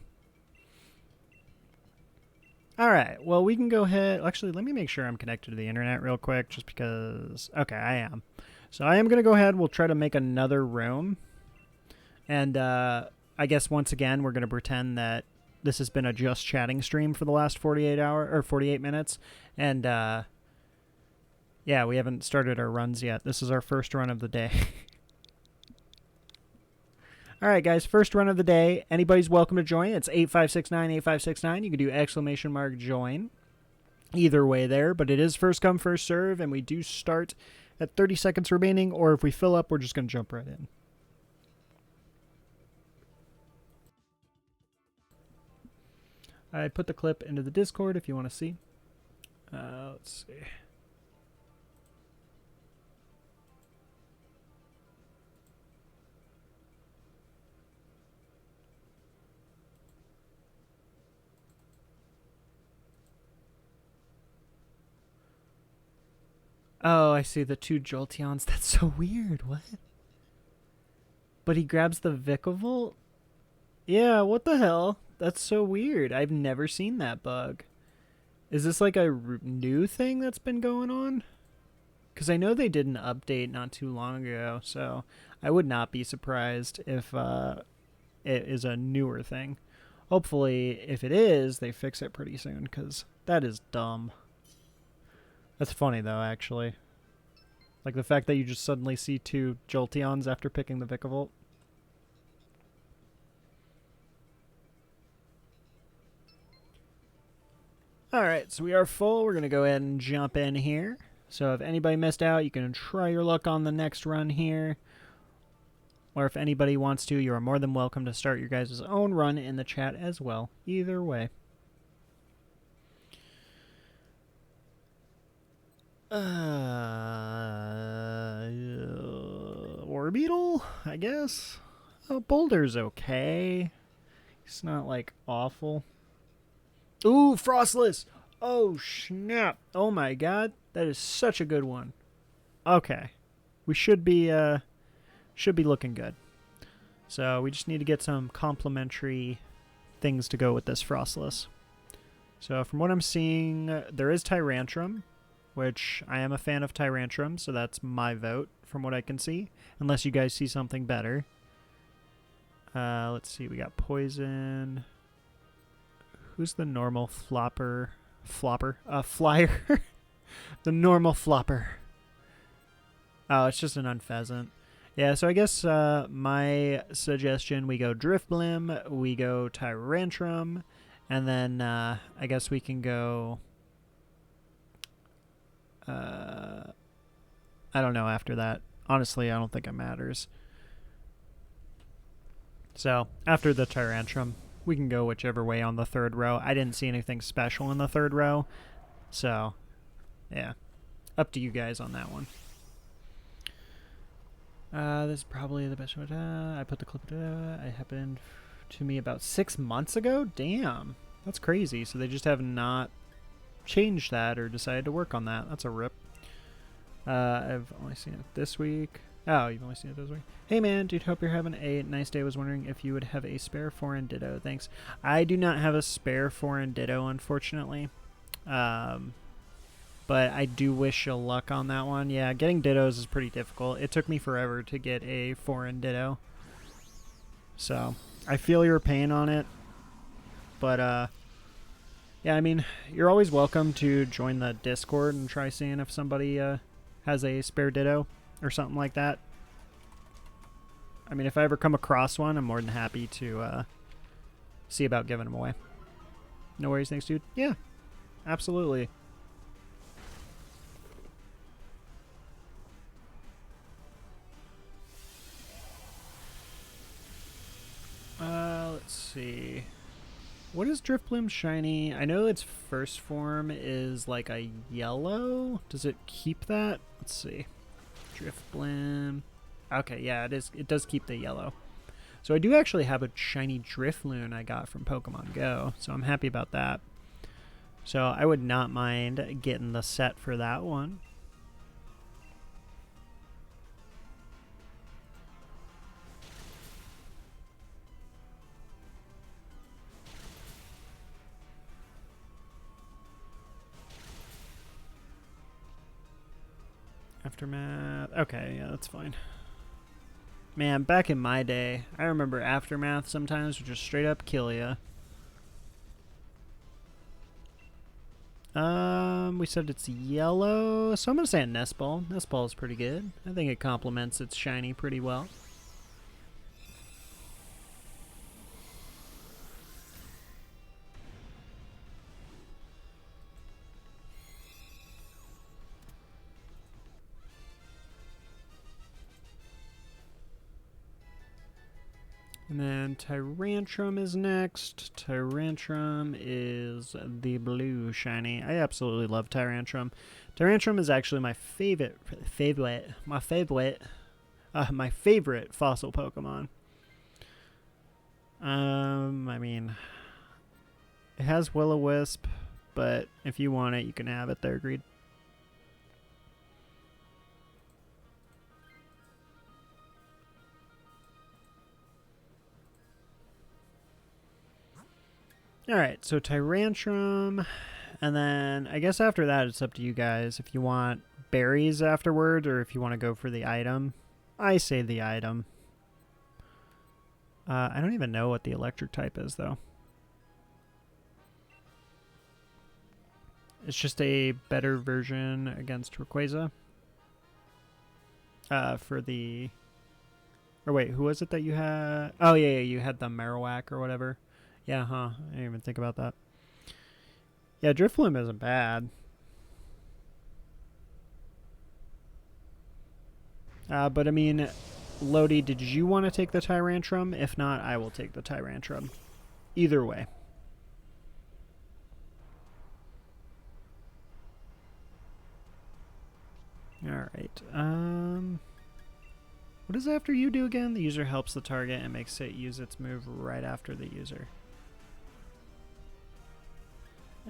A: Alright, well, we can go ahead. Actually, let me make sure I'm connected to the internet real quick, just because. Okay, I am. So I am going to go ahead. We'll try to make another room. And I guess once again, we're going to pretend that this has been a just chatting stream for the last 48 minutes. And yeah, we haven't started our runs yet. This is our first run of the day. All right, guys, first run of the day. Anybody's welcome to join. It's 8569. You can do ! Join. Either way there, but it is first come, first serve, and we do start at 30 seconds remaining, or if we fill up, we're just going to jump right in. I put the clip into the Discord if you want to see. Let's see. Oh, I see the 2 Jolteons. That's so weird. What? But he grabs the Vikavolt? Yeah, what the hell? That's so weird. I've never seen that bug. Is this like a new thing that's been going on? Because I know they did an update not too long ago, so I would not be surprised if it is a newer thing. Hopefully, if it is, they fix it pretty soon, because that is dumb. That's funny, though, actually. Like the fact that you just suddenly see 2 Jolteons after picking the Vikavolt. Alright, so we are full. We're going to go ahead and jump in here. So if anybody missed out, you can try your luck on the next run here. Or if anybody wants to, you are more than welcome to start your guys' own run in the chat as well. Either way. Orbeetle, I guess. Oh, Boulder's okay. It's not, like, awful. Ooh, Frostless! Oh, snap. Oh, my God. That is such a good one. Okay. We should be looking good. So, we just need to get some complementary things to go with this Frostless. So, from what I'm seeing, there is Tyrantrum, which I am a fan of Tyrantrum, so that's my vote from what I can see, unless you guys see something better. Let's see, we got Poison. Who's the normal flyer? The normal flopper. Oh, it's just an Unpheasant. Yeah, so I guess my suggestion, we go Drifblim, we go Tyrantrum, and then I guess we can go... I don't know after that. Honestly, I don't think it matters. So, after the Tyrantrum, we can go whichever way on the third row. I didn't see anything special in the third row. So, yeah. Up to you guys on that one. This is probably the best one. I put the clip. It happened to me about 6 months ago. Damn. That's crazy. So they just have not changed that or decided to work on that. That's a rip. I've only seen it this week. Oh, you've only seen it this week. Hey man, dude, hope you're having a nice day. Was wondering if you would have a spare foreign Ditto. Thanks. I do not have a spare foreign Ditto, unfortunately. But I do wish you luck on that one. Yeah, getting Dittos is pretty difficult. It took me forever to get a foreign Ditto. So, I feel your pain on it. But, yeah, I mean, you're always welcome to join the Discord and try seeing if somebody has a spare Ditto. or something like that. I mean, if I ever come across one, I'm more than happy to see about giving them away. No worries, thanks, dude. Yeah, absolutely. Let's see. What is Drifbloom shiny? I know its first form is like a yellow. Does it keep that? Let's see. Drifbloom. Okay, yeah, it is. It does keep the yellow. So I do actually have a shiny Drifloon I got from Pokemon Go, so I'm happy about that. So I would not mind getting the set for that one. Aftermath. Okay, yeah, that's fine. Man, back in my day, I remember Aftermath sometimes would just straight up kill ya. We said it's yellow, so I'm gonna say a Nest Ball. Nest Ball is pretty good. I think it complements its shiny pretty well. And then Tyrantrum is next. Tyrantrum is the blue shiny. I absolutely love Tyrantrum. Tyrantrum is actually my favorite fossil Pokemon. I mean, it has Will-O-Wisp, but if you want it, you can have it there, Greed. Alright, so Tyrantrum, and then I guess after that it's up to you guys if you want berries afterward or if you want to go for the item. I say the item. I don't even know what the electric type is, though. It's just a better version against Rayquaza. For the... Or wait, who was it that you had? Oh, yeah, you had the Marowak or whatever. Yeah, huh. I didn't even think about that. Yeah, Drifloom isn't bad. But I mean, Lodi, did you want to take the Tyrantrum? If not, I will take the Tyrantrum. Either way. Alright. What does after you do again? The user helps the target and makes it use its move right after the user.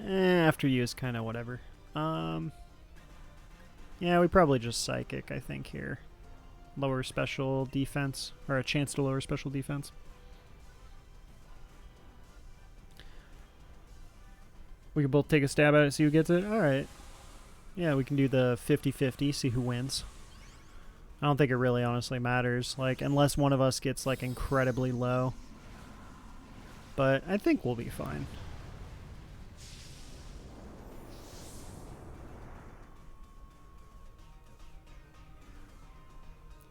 A: After you is kind of whatever. Yeah, we probably just Psychic, I think, here. Lower special defense, or a chance to lower special defense. We can both take a stab at it, see who gets it? Alright. Yeah, we can do the 50-50, see who wins. I don't think it really honestly matters, like, unless one of us gets, like, incredibly low. But I think we'll be fine.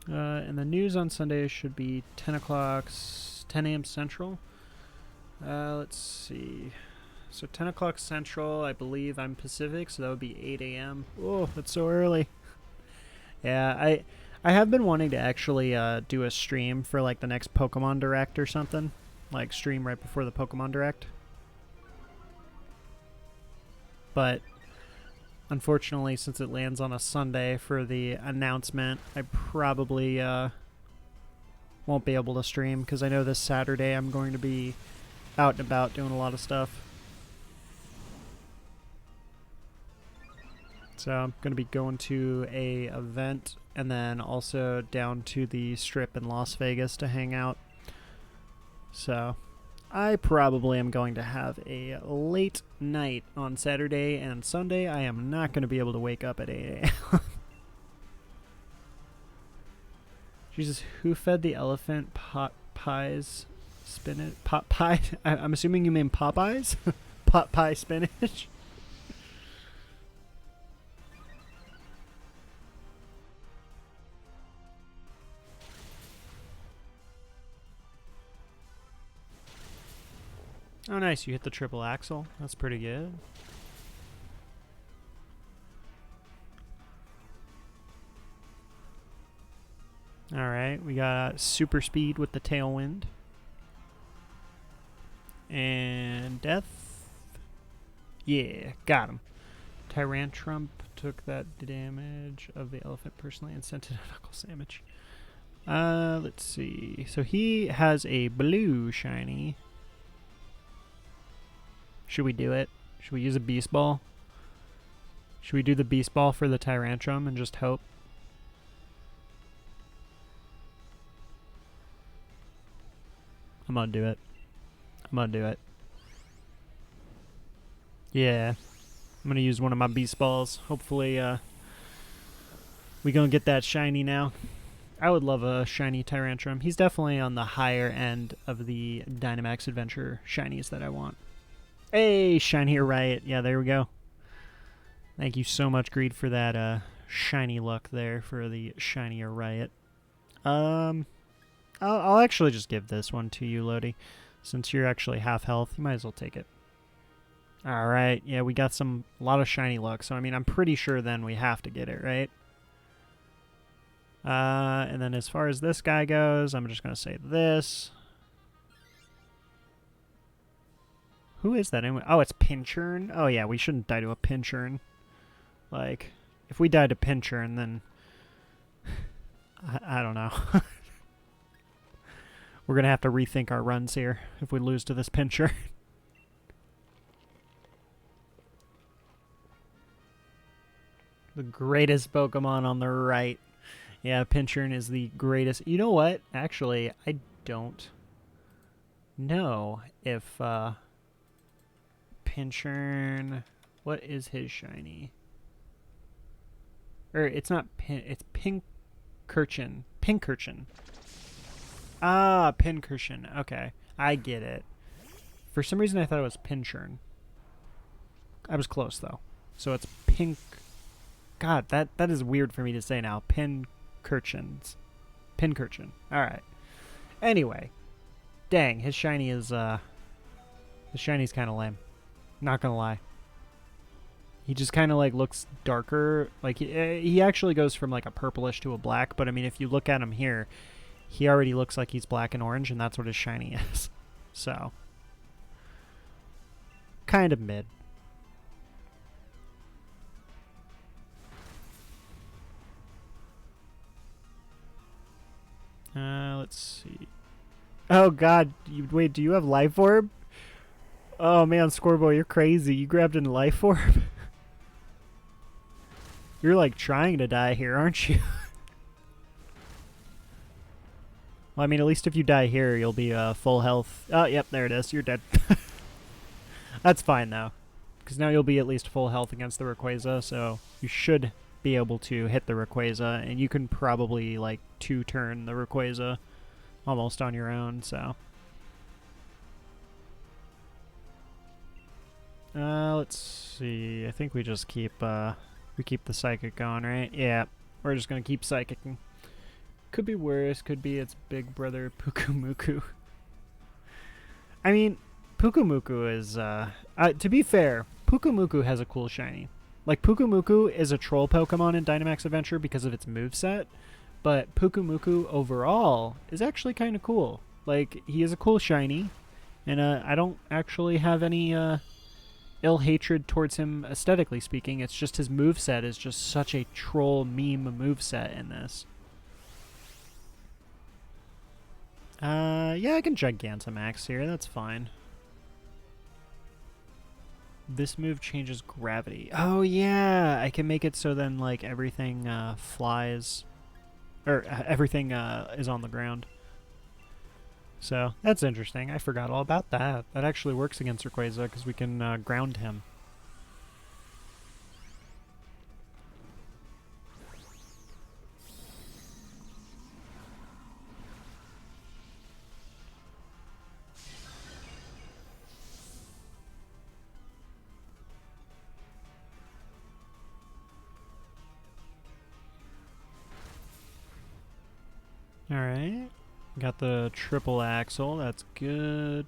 A: And the news on Sunday should be 10 o'clock, 10 a.m. Central. Let's see. So 10 o'clock Central, I believe I'm Pacific, so that would be 8 a.m. Oh, that's so early. Yeah, I have been wanting to actually do a stream for like the next Pokemon Direct or something. Like stream right before the Pokemon Direct. But unfortunately, since it lands on a Sunday for the announcement, I probably won't be able to stream because I know this Saturday I'm going to be out and about doing a lot of stuff. So I'm going to be going to a event and then also down to the Strip in Las Vegas to hang out. So I probably am going to have a late night on Saturday and Sunday. I am not going to be able to wake up at 8 a.m. Jesus, who fed the elephant pot pies spinach? Pot pie? I'm assuming you mean Popeyes? Pot pie spinach? Oh, nice. You hit the triple axle. That's pretty good. Alright, we got super speed with the tailwind. And death. Yeah, got him. Tyrantrum took that damage of the elephant personally and sent it a knuckle sandwich. Let's see. So he has a blue shiny. Should we do it? Should we use a beast ball? Should we do the beast ball for the Tyrantrum and just hope? I'm gonna do it. I'm gonna do it. Yeah. I'm gonna use one of my beast balls. Hopefully, we gonna get that shiny now. I would love a shiny Tyrantrum. He's definitely on the higher end of the Dynamax Adventure shinies that I want. Hey, shiny Riot. Yeah, there we go. Thank you so much, Greed, for that shiny luck there for the shiny Riot. I'll actually just give this one to you, Lodi. Since you're actually half health, you might as well take it. Alright, yeah, we got a lot of shiny luck, so I mean, I'm pretty sure then we have to get it, right? And then as far as this guy goes, I'm just going to say this. Who is that anyway? Oh, it's Pinchurn? Oh yeah, we shouldn't die to a Pinchurn. Like, if we died to Pinchurn, then... I don't know. We're going to have to rethink our runs here if we lose to this Pinchurn. The greatest Pokemon on the right. Yeah, Pinchurn is the greatest. You know what? Actually, I don't know if Pinchurn... What is his shiny? Or it's not Pin... It's Pincurchin. Pincurchin. Ah, Pincurchin. Okay, I get it. For some reason, I thought it was Pinchurn. I was close, though. So it's Pink... God, that is weird for me to say now. Pincurchins. Pincurchin. Alright. Anyway. Dang, his shiny is, his shiny's kind of lame. Not gonna lie. He just kind of, like, looks darker. Like, he actually goes from, like, a purplish to a black. But, I mean, if you look at him here, he already looks like he's black and orange, and that's what his shiny is. So. Kind of mid. Let's see. Oh, God. Wait, do you have Life Orb? Oh, man, Scorbo, you're crazy. You grabbed a Life Orb? You're, like, trying to die here, aren't you? Well, I mean, at least if you die here, you'll be full health. Oh, yep, there it is. You're dead. That's fine, though. Because now you'll be at least full health against the Rayquaza, so you should be able to hit the Rayquaza, and you can probably, like, 2-turn the Rayquaza almost on your own, so. Let's see. I think we just keep the Psychic going, right? Yeah, we're just going to keep Psychicking. Could be worse. Could be its big brother, Pukumuku. I mean, Pukumuku is, to be fair, Pukumuku has a cool shiny. Like, Pukumuku is a troll Pokemon in Dynamax Adventure because of its moveset, but Pukumuku overall is actually kind of cool. Like, he is a cool shiny, and I don't actually have any ill hatred towards him aesthetically speaking. It's just his moveset is just such a troll meme moveset in this. Yeah, I can Gigantamax here. That's fine. This move changes gravity. Oh, yeah! I can make it so then, like, everything flies. Or, everything is on the ground. So, that's interesting. I forgot all about that. That actually works against Rayquaza, because we can ground him. Alright. Got the triple axle. That's good.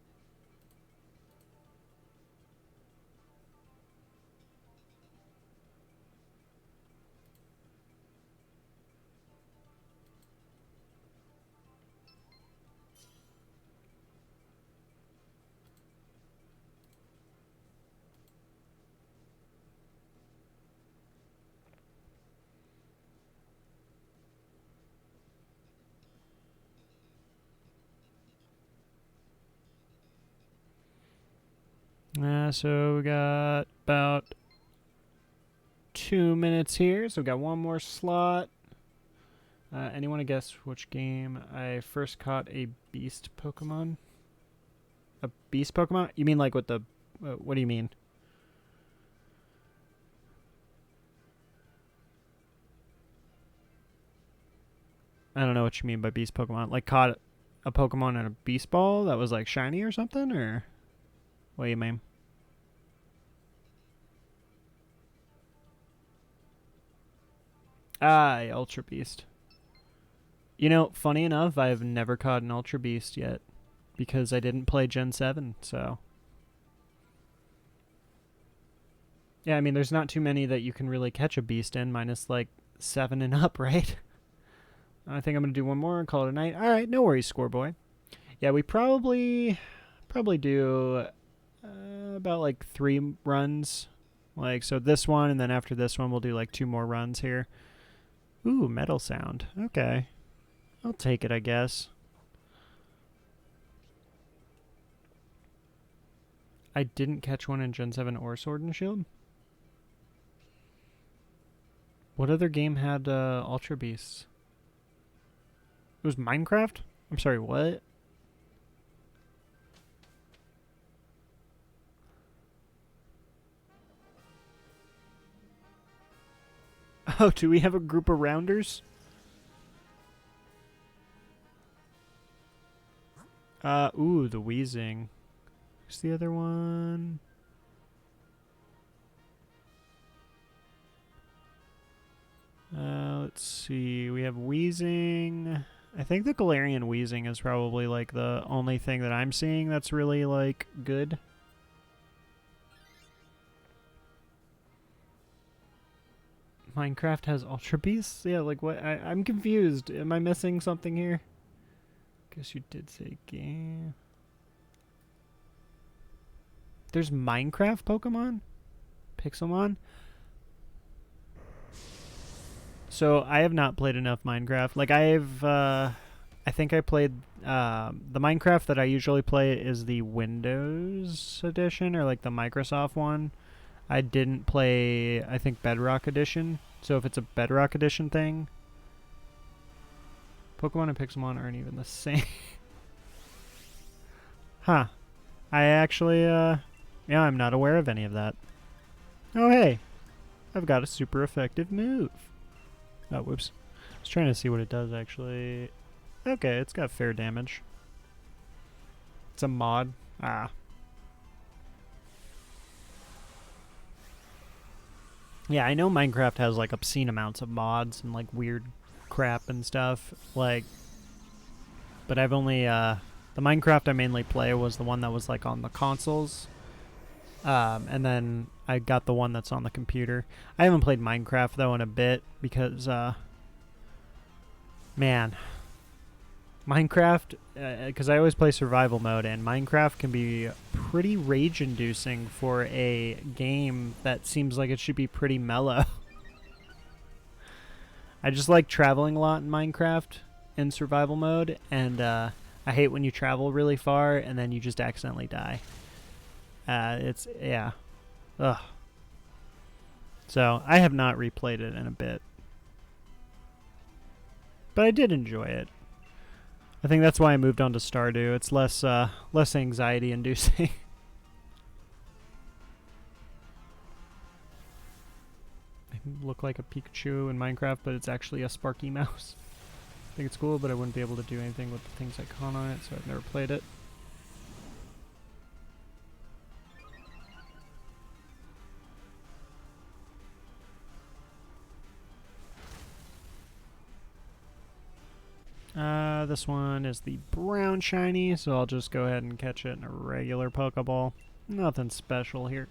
A: So we got about 2 minutes here. So we got one more slot. Anyone to guess which game I first caught a beast Pokemon? A beast Pokemon? You mean like with the... what do you mean? I don't know what you mean by beast Pokemon. Like caught a Pokemon in a beast ball that was like shiny or something? Or what do you mean? Ah, Ultra Beast. You know, funny enough, I've never caught an Ultra Beast yet because I didn't play Gen 7, so... Yeah, I mean, there's not too many that you can really catch a beast in, minus like 7 and up, right? I think I'm going to do one more and call it a night. All right, no worries, Scoreboy. Yeah, we probably do about like 3 runs. Like, so this one, and then after this one, we'll do like 2 more runs here. Ooh, metal sound. Okay. I'll take it, I guess. I didn't catch one in Gen 7 or Sword and Shield. What other game had Ultra Beasts? It was Minecraft? I'm sorry, what? Oh, do we have a group of rounders? Ooh, the wheezing. Who's the other one? Let's see. We have wheezing. I think the Galarian wheezing is probably like the only thing that I'm seeing that's really like good. Minecraft has Ultra Beasts? Yeah, like what? I'm confused. Am I missing something here? Guess you did say game. There's Minecraft Pokemon? Pixelmon? So I have not played enough Minecraft. Like I think I played, the Minecraft that I usually play is the Windows edition or like the Microsoft one. I didn't play, I think, Bedrock edition. So if it's a Bedrock edition thing, Pokemon and Pixelmon aren't even the same. Huh. I actually, yeah, I'm not aware of any of that. Oh, hey. I've got a super effective move. Oh, whoops. I was trying to see what it does, actually. Okay, it's got fair damage. It's a mod. Ah. Yeah, I know Minecraft has, like, obscene amounts of mods and, like, weird crap and stuff. Like, but I've only, the Minecraft I mainly play was the one that was, like, on the consoles. And then I got the one that's on the computer. I haven't played Minecraft, though, in a bit because, man, Minecraft, because I always play survival mode, and Minecraft can be pretty rage-inducing for a game that seems like it should be pretty mellow. I just like traveling a lot in Minecraft in survival mode, and I hate when you travel really far and then you just accidentally die. It's, yeah. Ugh. So, I have not replayed it in a bit. But I did enjoy it. I think that's why I moved on to Stardew. It's less anxiety inducing. I look like a Pikachu in Minecraft, but it's actually a Sparky mouse. I think it's cool, but I wouldn't be able to do anything with the things I caught on it, so I've never played it. This one is the brown shiny, so I'll just go ahead and catch it in a regular Pokeball. Nothing special here.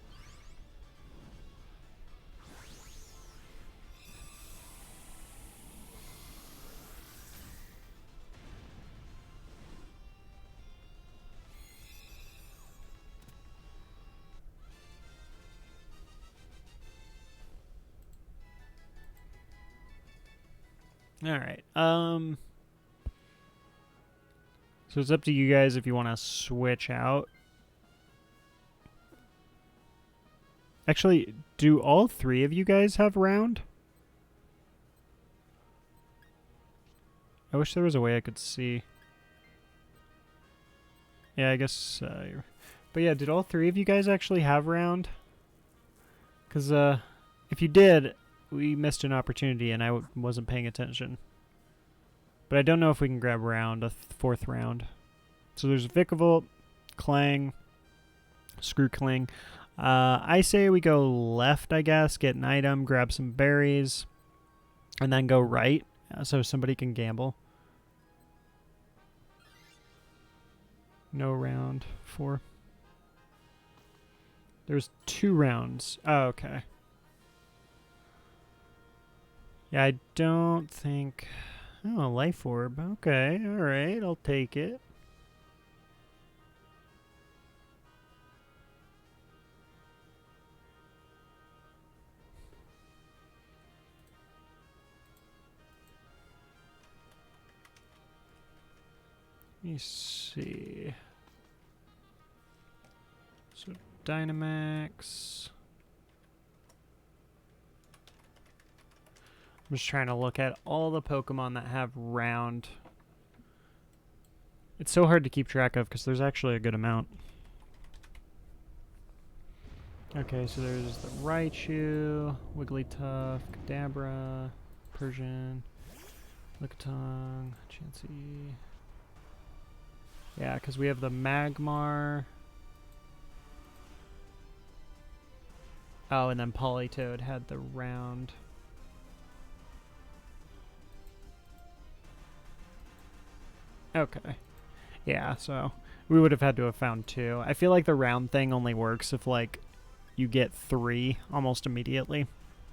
A: Alright, so it's up to you guys if you want to switch out. Actually, do all three of you guys have round? I wish there was a way I could see. Yeah, I guess... but yeah, did all three of you guys actually have round? Because if you did, we missed an opportunity and I wasn't paying attention. But I don't know if we can grab round, a fourth round. So there's Vikavolt, Clang, Screwcling. I say we go left, I guess, get an item, grab some berries, and then go right so somebody can gamble. No round 4. There's 2 rounds. Oh, okay. Yeah, I don't think... Oh, a life orb. Okay, alright, I'll take it. Let me see. So, Dynamax. I'm just trying to look at all the Pokemon that have round. It's so hard to keep track of because there's actually a good amount. Okay, so there's the Raichu, Wigglytuff, Kadabra, Persian, Lickitung, Chansey. Yeah, because we have the Magmar. Oh, and then Politoed had the round. Okay. Yeah, so we would have had to have found 2. I feel like the round thing only works if, like, you get 3 almost immediately.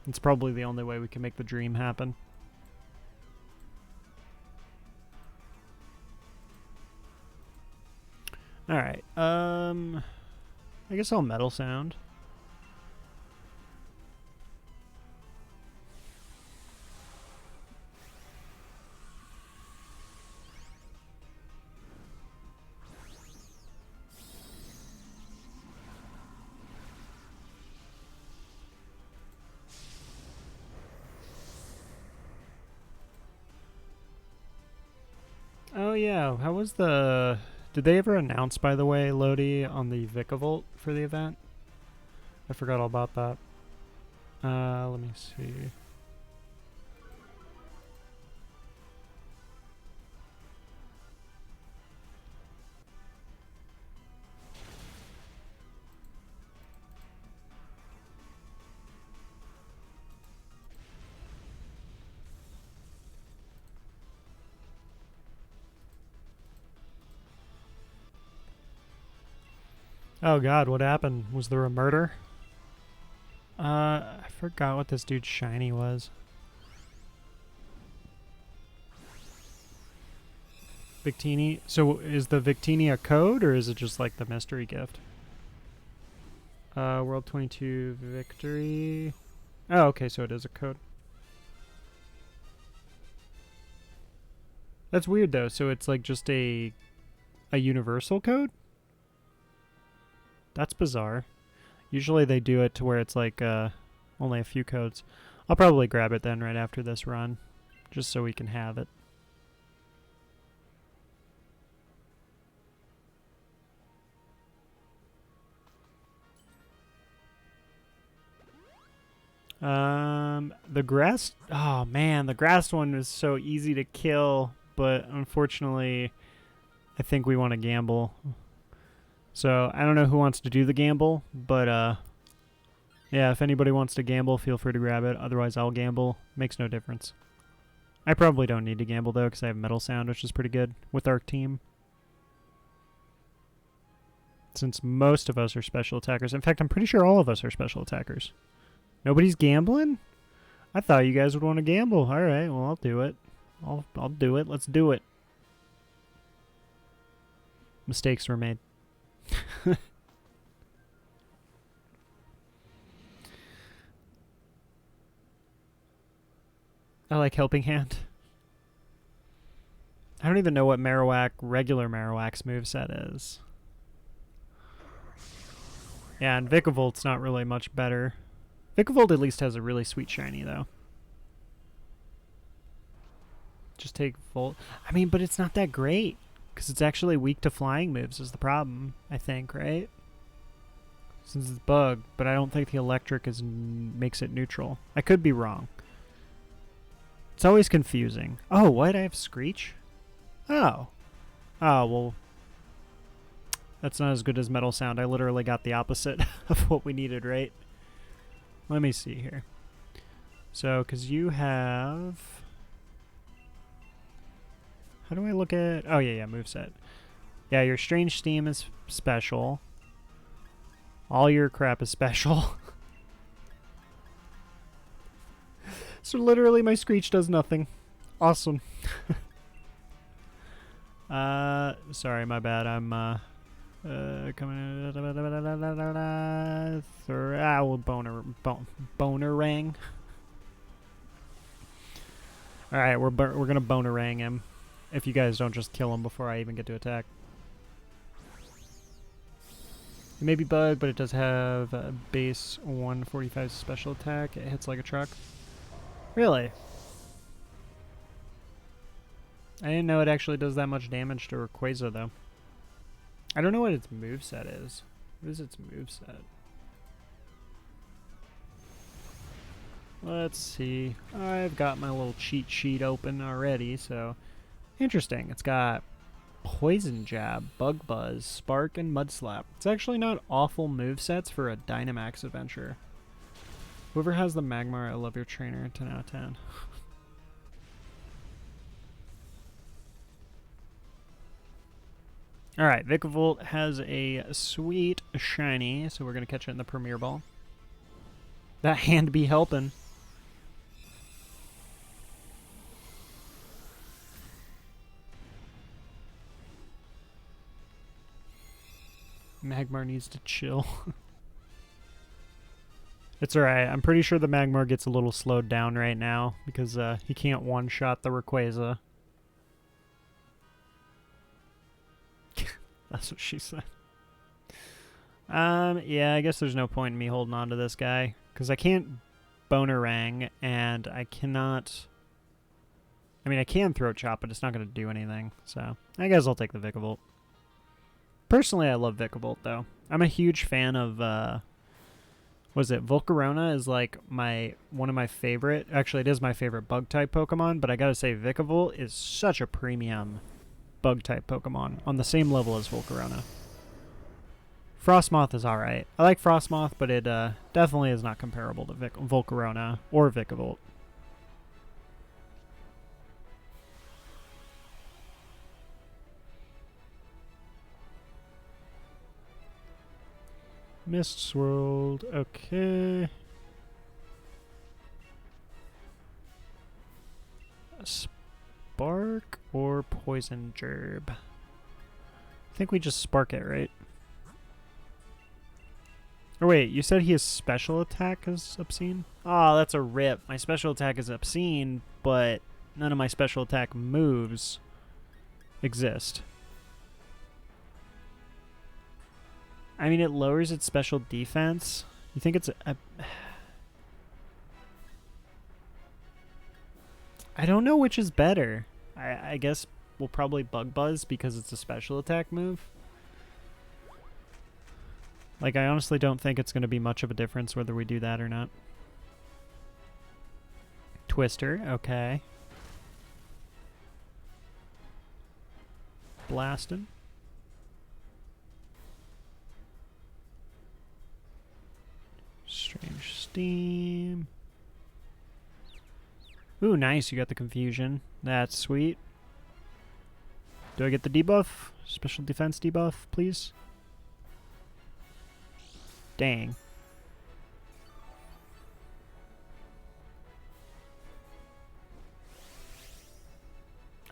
A: It's probably the only way we can make the dream happen. Alright, I guess I'll Metal Sound. Oh yeah, how was the... Did they ever announce, by the way, Lodi, on the Vikavolt for the event? I forgot all about that. Let me see. Oh god, what happened? Was there a murder? I forgot what this dude's shiny was. Victini. So is the Victini a code, or is it just like the mystery gift? World 22 victory. Oh, okay, so it is a code. That's weird though. So it's like just a universal code? That's bizarre. Usually they do it to where it's like only a few codes. I'll probably grab it then right after this run, just so we can have it. The grass... Oh man, the grass one was so easy to kill, but unfortunately I think we want to gamble. So, I don't know who wants to do the gamble, but, yeah, if anybody wants to gamble, feel free to grab it. Otherwise, I'll gamble. Makes no difference. I probably don't need to gamble, though, because I have Metal Sound, which is pretty good with our team. Since most of us are special attackers. In fact, I'm pretty sure all of us are special attackers. Nobody's gambling? I thought you guys would want to gamble. All right, well, I'll do it. I'll do it. Let's do it. Mistakes were made. I like Helping Hand. I don't even know what regular Marowak's moveset is. Yeah, and Vikavoult's not really much better. Vikavolt at least has a really sweet shiny, though. Just take Volt. I mean, but it's not that great. Because it's actually weak to flying moves is the problem, I think, right? Since it's bug, but I don't think the electric makes it neutral. I could be wrong. It's always confusing. Oh, what? I have Screech? Oh. Oh, well. That's not as good as Metal Sound. I literally got the opposite of what we needed, right? Let me see here. So, because you have... How do I look at... Oh, yeah, moveset. Yeah, your Strange Steam is special. All your crap is special. So literally my Screech does nothing. Awesome. Sorry, my bad. I'm, coming... Well, Bonerang. Alright, we're gonna Bonerang him. If you guys don't just kill him before I even get to attack. It may be bug, but it does have a base 145 special attack. It hits like a truck. Really? I didn't know it actually does that much damage to Rayquaza, though. I don't know what its moveset is. What is its moveset? Let's see. I've got my little cheat sheet open already, so... Interesting. It's got Poison Jab, Bug Buzz, Spark, and Mud Slap. It's actually not awful movesets for a Dynamax adventure. Whoever has the Magmar, I love your trainer. 10 out of 10. Alright, Vikavolt has a sweet shiny, so we're going to catch it in the Premier Ball. That hand be helping. Magmar needs to chill. It's alright. I'm pretty sure the Magmar gets a little slowed down right now because he can't one-shot the Rayquaza. That's what she said. Yeah, I guess there's no point in me holding on to this guy because I can't Bonerang and I cannot... I mean, I can Throat Chop, but it's not going to do anything. So, I guess I'll take the Vikavolt. Personally, I love Vikavolt, though. I'm a huge fan of, what is it? Volcarona is, like, one of my favorite... Actually, it is my favorite Bug-type Pokemon, but I gotta say, Vikavolt is such a premium Bug-type Pokemon, on the same level as Volcarona. Frostmoth is alright. I like Frostmoth, but it definitely is not comparable to Volcarona or Vikavolt. Mist Swirled, okay. A Spark or Poison Gerb? I think we just Spark it, right? Or wait, you said his special attack is obscene? Oh, that's a rip. My special attack is obscene, but none of my special attack moves exist. I mean, it lowers its special defense. You think it's I don't know which is better. I guess we'll probably Bug Buzz because it's a special attack move. Like, I honestly don't think it's going to be much of a difference whether we do that or not. Twister, okay. Blasted. Strange Steam. Ooh, nice. You got the Confusion. That's sweet. Do I get the debuff? Special defense debuff, please? Dang.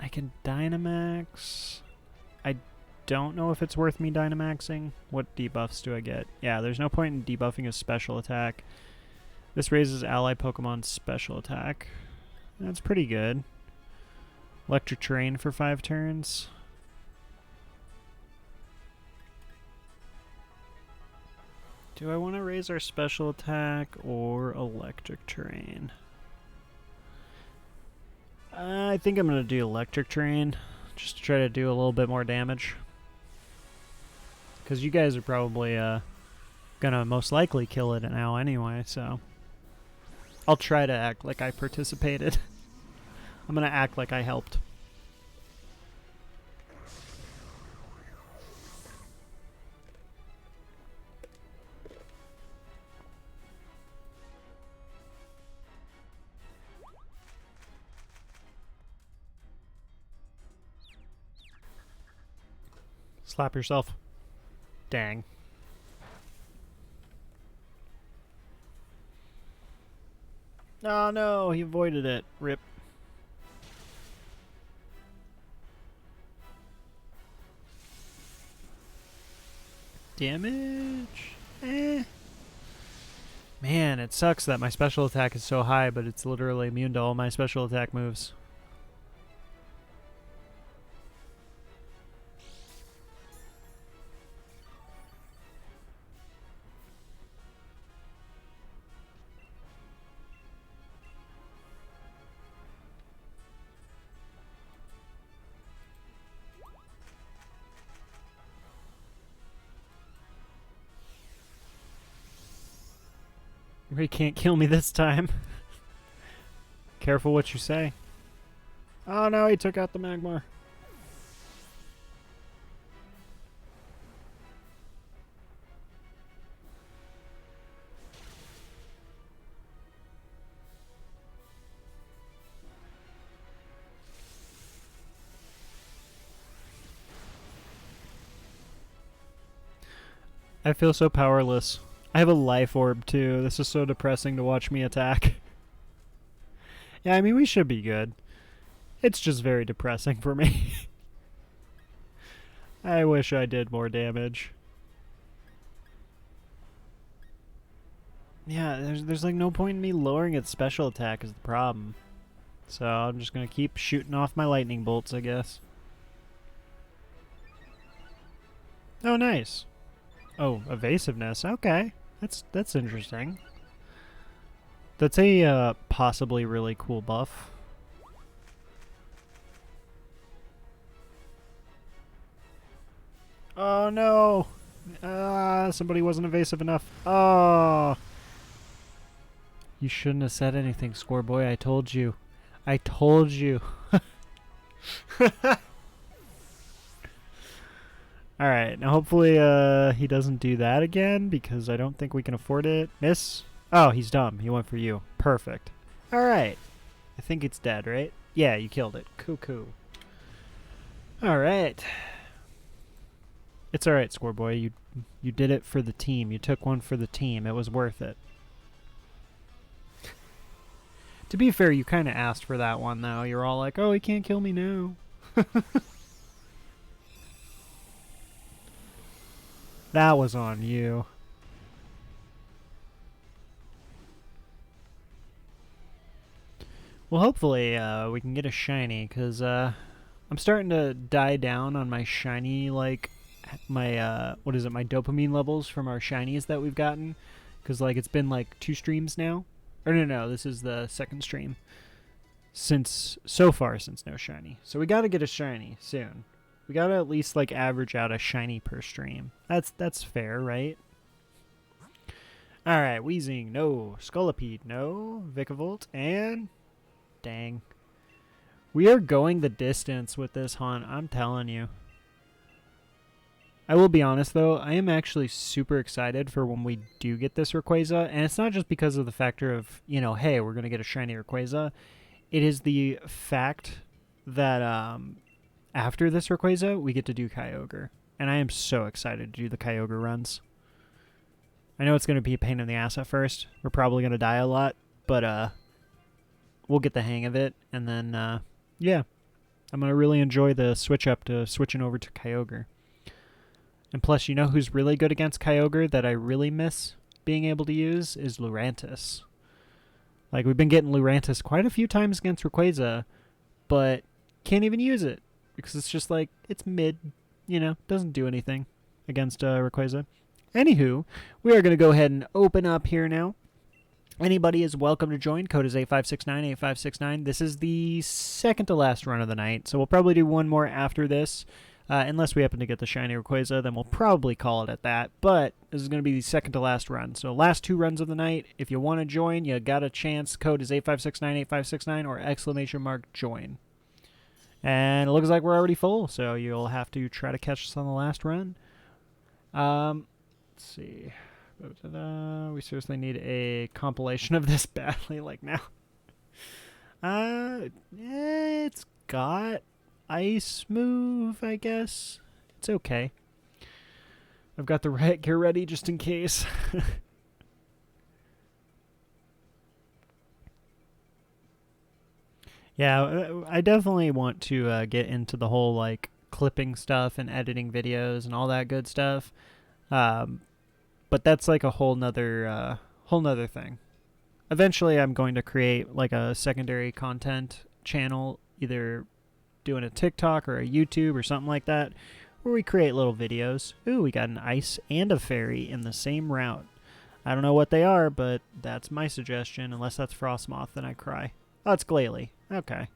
A: I can Dynamax. I don't know if it's worth me Dynamaxing. What debuffs do I get? Yeah, there's no point in debuffing a special attack. This raises ally Pokemon's special attack. That's pretty good. Electric Terrain for 5 turns. Do I want to raise our special attack or electric terrain? I think I'm going to do electric terrain, just to try to do a little bit more damage. Because you guys are probably going to most likely kill it now anyway, so... I'll try to act like I participated. I'm going to act like I helped. Slap yourself. Dang. Oh no, he avoided it. Rip. Damage? Eh. Man, it sucks that my special attack is so high, but it's literally immune to all my special attack moves. He can't kill me this time. Careful what you say. Oh no, he took out the Magmar. I feel so powerless. I have a life orb too. This is so depressing to watch me attack. Yeah, I mean, we should be good. It's just very depressing for me. I wish I did more damage. Yeah, there's like no point in me lowering its special attack is the problem. So I'm just gonna keep shooting off my lightning bolts, I guess. Oh, nice. Oh, evasiveness. Okay. That's interesting. That's a possibly really cool buff. Oh no! Somebody wasn't evasive enough. Oh! You shouldn't have said anything, Score Boy. I told you. I told you. Alright, now hopefully he doesn't do that again, because I don't think we can afford it. Miss? Oh, he's dumb. He went for you. Perfect. Alright. I think it's dead, right? Yeah, you killed it. Cuckoo. Alright. It's alright, Score Boy. You did it for the team. You took one for the team. It was worth it. To be fair, you kind of asked for that one, though. You're all like, oh, he can't kill me now. That was on you. Well, hopefully we can get a shiny, because I'm starting to die down on my shiny, like, my, what is it, my dopamine levels from our shinies that we've gotten. Because, like, it's been, like, 2 streams now. Or no, this is the 2nd stream. So far since no shiny. So we gotta get a shiny soon. We gotta at least, like, average out a shiny per stream. That's fair, right? Alright, Weezing, no. Scolipede, no. Vikavolt, and... Dang. We are going the distance with this hunt, I'm telling you. I will be honest, though, I am actually super excited for when we do get this Rayquaza, and it's not just because of the factor of, you know, hey, we're gonna get a shiny Rayquaza. It is the fact that, after this Rayquaza, we get to do Kyogre. And I am so excited to do the Kyogre runs. I know it's going to be a pain in the ass at first. We're probably going to die a lot. But we'll get the hang of it. And then, yeah. I'm going to really enjoy the switch up to switching over to Kyogre. And plus, you know who's really good against Kyogre that I really miss being able to use? Is Lurantis. Like, we've been getting Lurantis quite a few times against Rayquaza. But can't even use it. Because it's just like, it's mid, you know, doesn't do anything against Rayquaza. Anywho, we are going to go ahead and open up here now. Anybody is welcome to join. Code is 8569. This is the second to last run of the night, so we'll probably do one more after this. Unless we happen to get the shiny Rayquaza, then we'll probably call it at that. But this is going to be the second to last run. So last 2 runs of the night. If you want to join, you got a chance. Code is 8569 or !join. And it looks like we're already full, so you'll have to try to catch us on the last run. Let's see. We seriously need a compilation of this badly, like now. It's got ice move, I guess. It's okay. I've got the riot gear ready just in case. Yeah, I definitely want to get into the whole like clipping stuff and editing videos and all that good stuff. But that's like a whole nother thing. Eventually, I'm going to create like a secondary content channel, either doing a TikTok or a YouTube or something like that, where we create little videos. Ooh, we got an ice and a fairy in the same route. I don't know what they are, but that's my suggestion. Unless that's Frostmoth, then I cry. Oh, it's Glalie. Okay.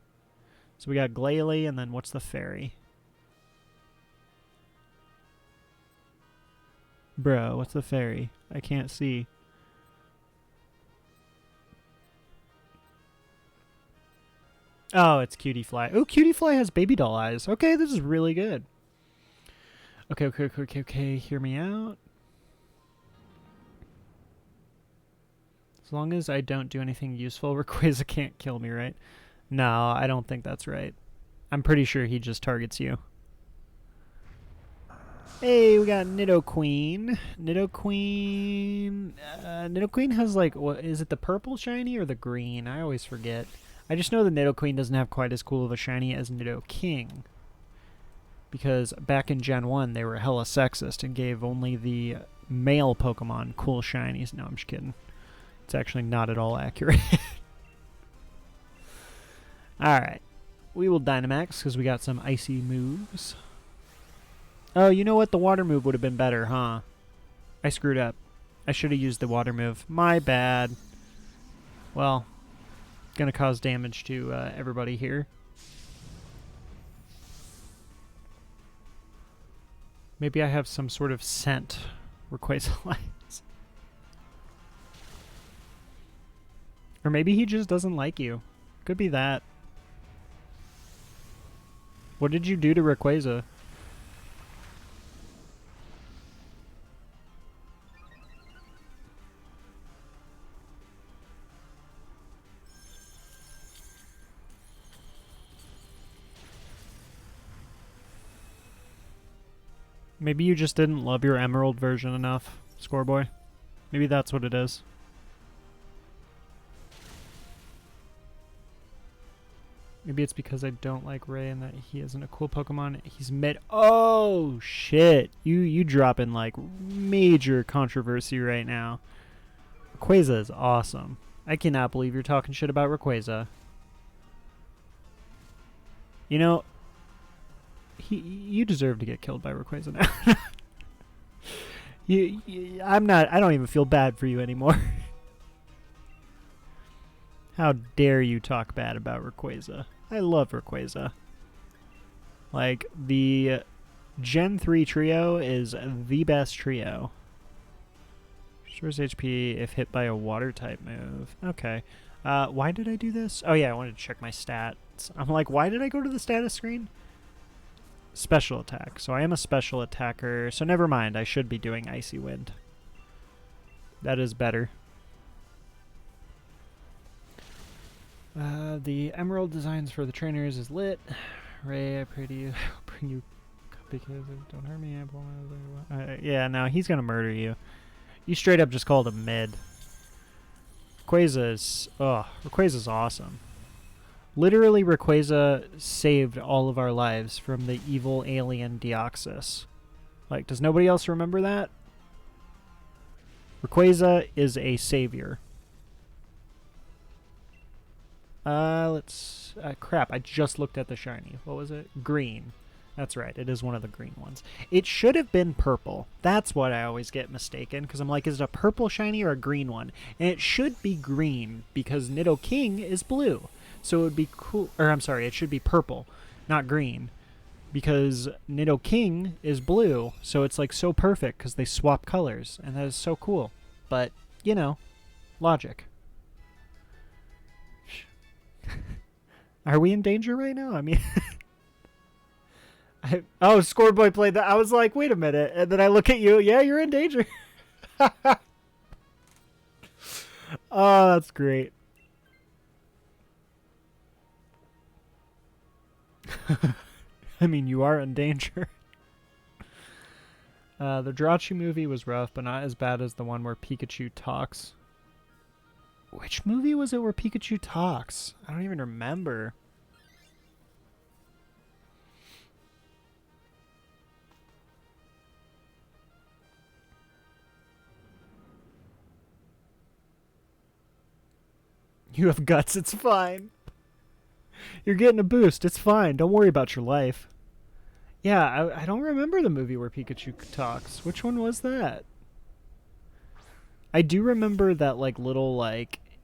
A: So we got Glalie, and then what's the fairy? Bro, what's the fairy? I can't see. Oh, it's Cutie Fly. Oh, Cutie Fly has baby doll eyes. Okay, this is really good. Okay. Hear me out. As long as I don't do anything useful, Rayquaza can't kill me, right? No, I don't think that's right. I'm pretty sure he just targets you. Hey, we got Nidoqueen. Nidoqueen has like, what is it, the purple shiny or the green? I always forget. I just know the Nidoqueen doesn't have quite as cool of a shiny as Nidoking. Because back in Gen 1, they were hella sexist and gave only the male Pokemon cool shinies. No, I'm just kidding. It's actually not at all accurate. Alright. We will Dynamax because we got some icy moves. Oh, you know what? The water move would have been better, huh? I screwed up. I should have used the water move. My bad. Well, gonna cause damage to everybody here. Maybe I have some sort of scent Rayquaza likes. Or maybe he just doesn't like you. Could be that. What did you do to Rayquaza? Maybe you just didn't love your Emerald version enough, Scoreboy. Maybe that's what it is. Maybe it's because I don't like Ray and that he isn't a cool Pokemon. He's mid. Oh shit! You dropping like major controversy right now. Rayquaza is awesome. I cannot believe you're talking shit about Rayquaza. You know, you deserve to get killed by Rayquaza now. I don't even feel bad for you anymore. How dare you talk bad about Rayquaza? I love Rayquaza. Like, the Gen 3 trio is the best trio. Restores HP if hit by a water type move. Okay. Why did I do this? Oh yeah, I wanted to check my stats. I'm like, why did I go to the status screen? Special attack. So I am a special attacker. So never mind. I should be doing Icy Wind. That is better. The Emerald Designs for the trainers is lit. Ray, I pray to you. I'll bring you because don't hurt me. Yeah, no, he's gonna murder you. You straight up just called him mid. Rayquaza's awesome. Literally, Rayquaza saved all of our lives from the evil alien Deoxys. Like, does nobody else remember that? Rayquaza is a savior. Crap, I just looked at the shiny. What was it? Green. That's right. It is one of the green ones. It should have been purple. That's what I always get mistaken, because I'm like, is it a purple shiny or a green one? And it should be green, because Nidoking is blue. So it would be cool. Or I'm sorry, it should be purple, not green. Because Nidoking is blue, so it's like so perfect, because they swap colors. And that is so cool. But, you know, logic. Are we in danger right now? I mean... Oh, Scoreboy played that. I was like, wait a minute. And then I look at you. Yeah, you're in danger. Oh, that's great. I mean, you are in danger. The Jirachi movie was rough, but not as bad as the one where Pikachu talks. Which movie was it where Pikachu talks? I don't even remember. You have guts, it's fine. You're getting a boost, it's fine. Don't worry about your life. Yeah, I don't remember the movie where Pikachu talks. Which one was that? I do remember that little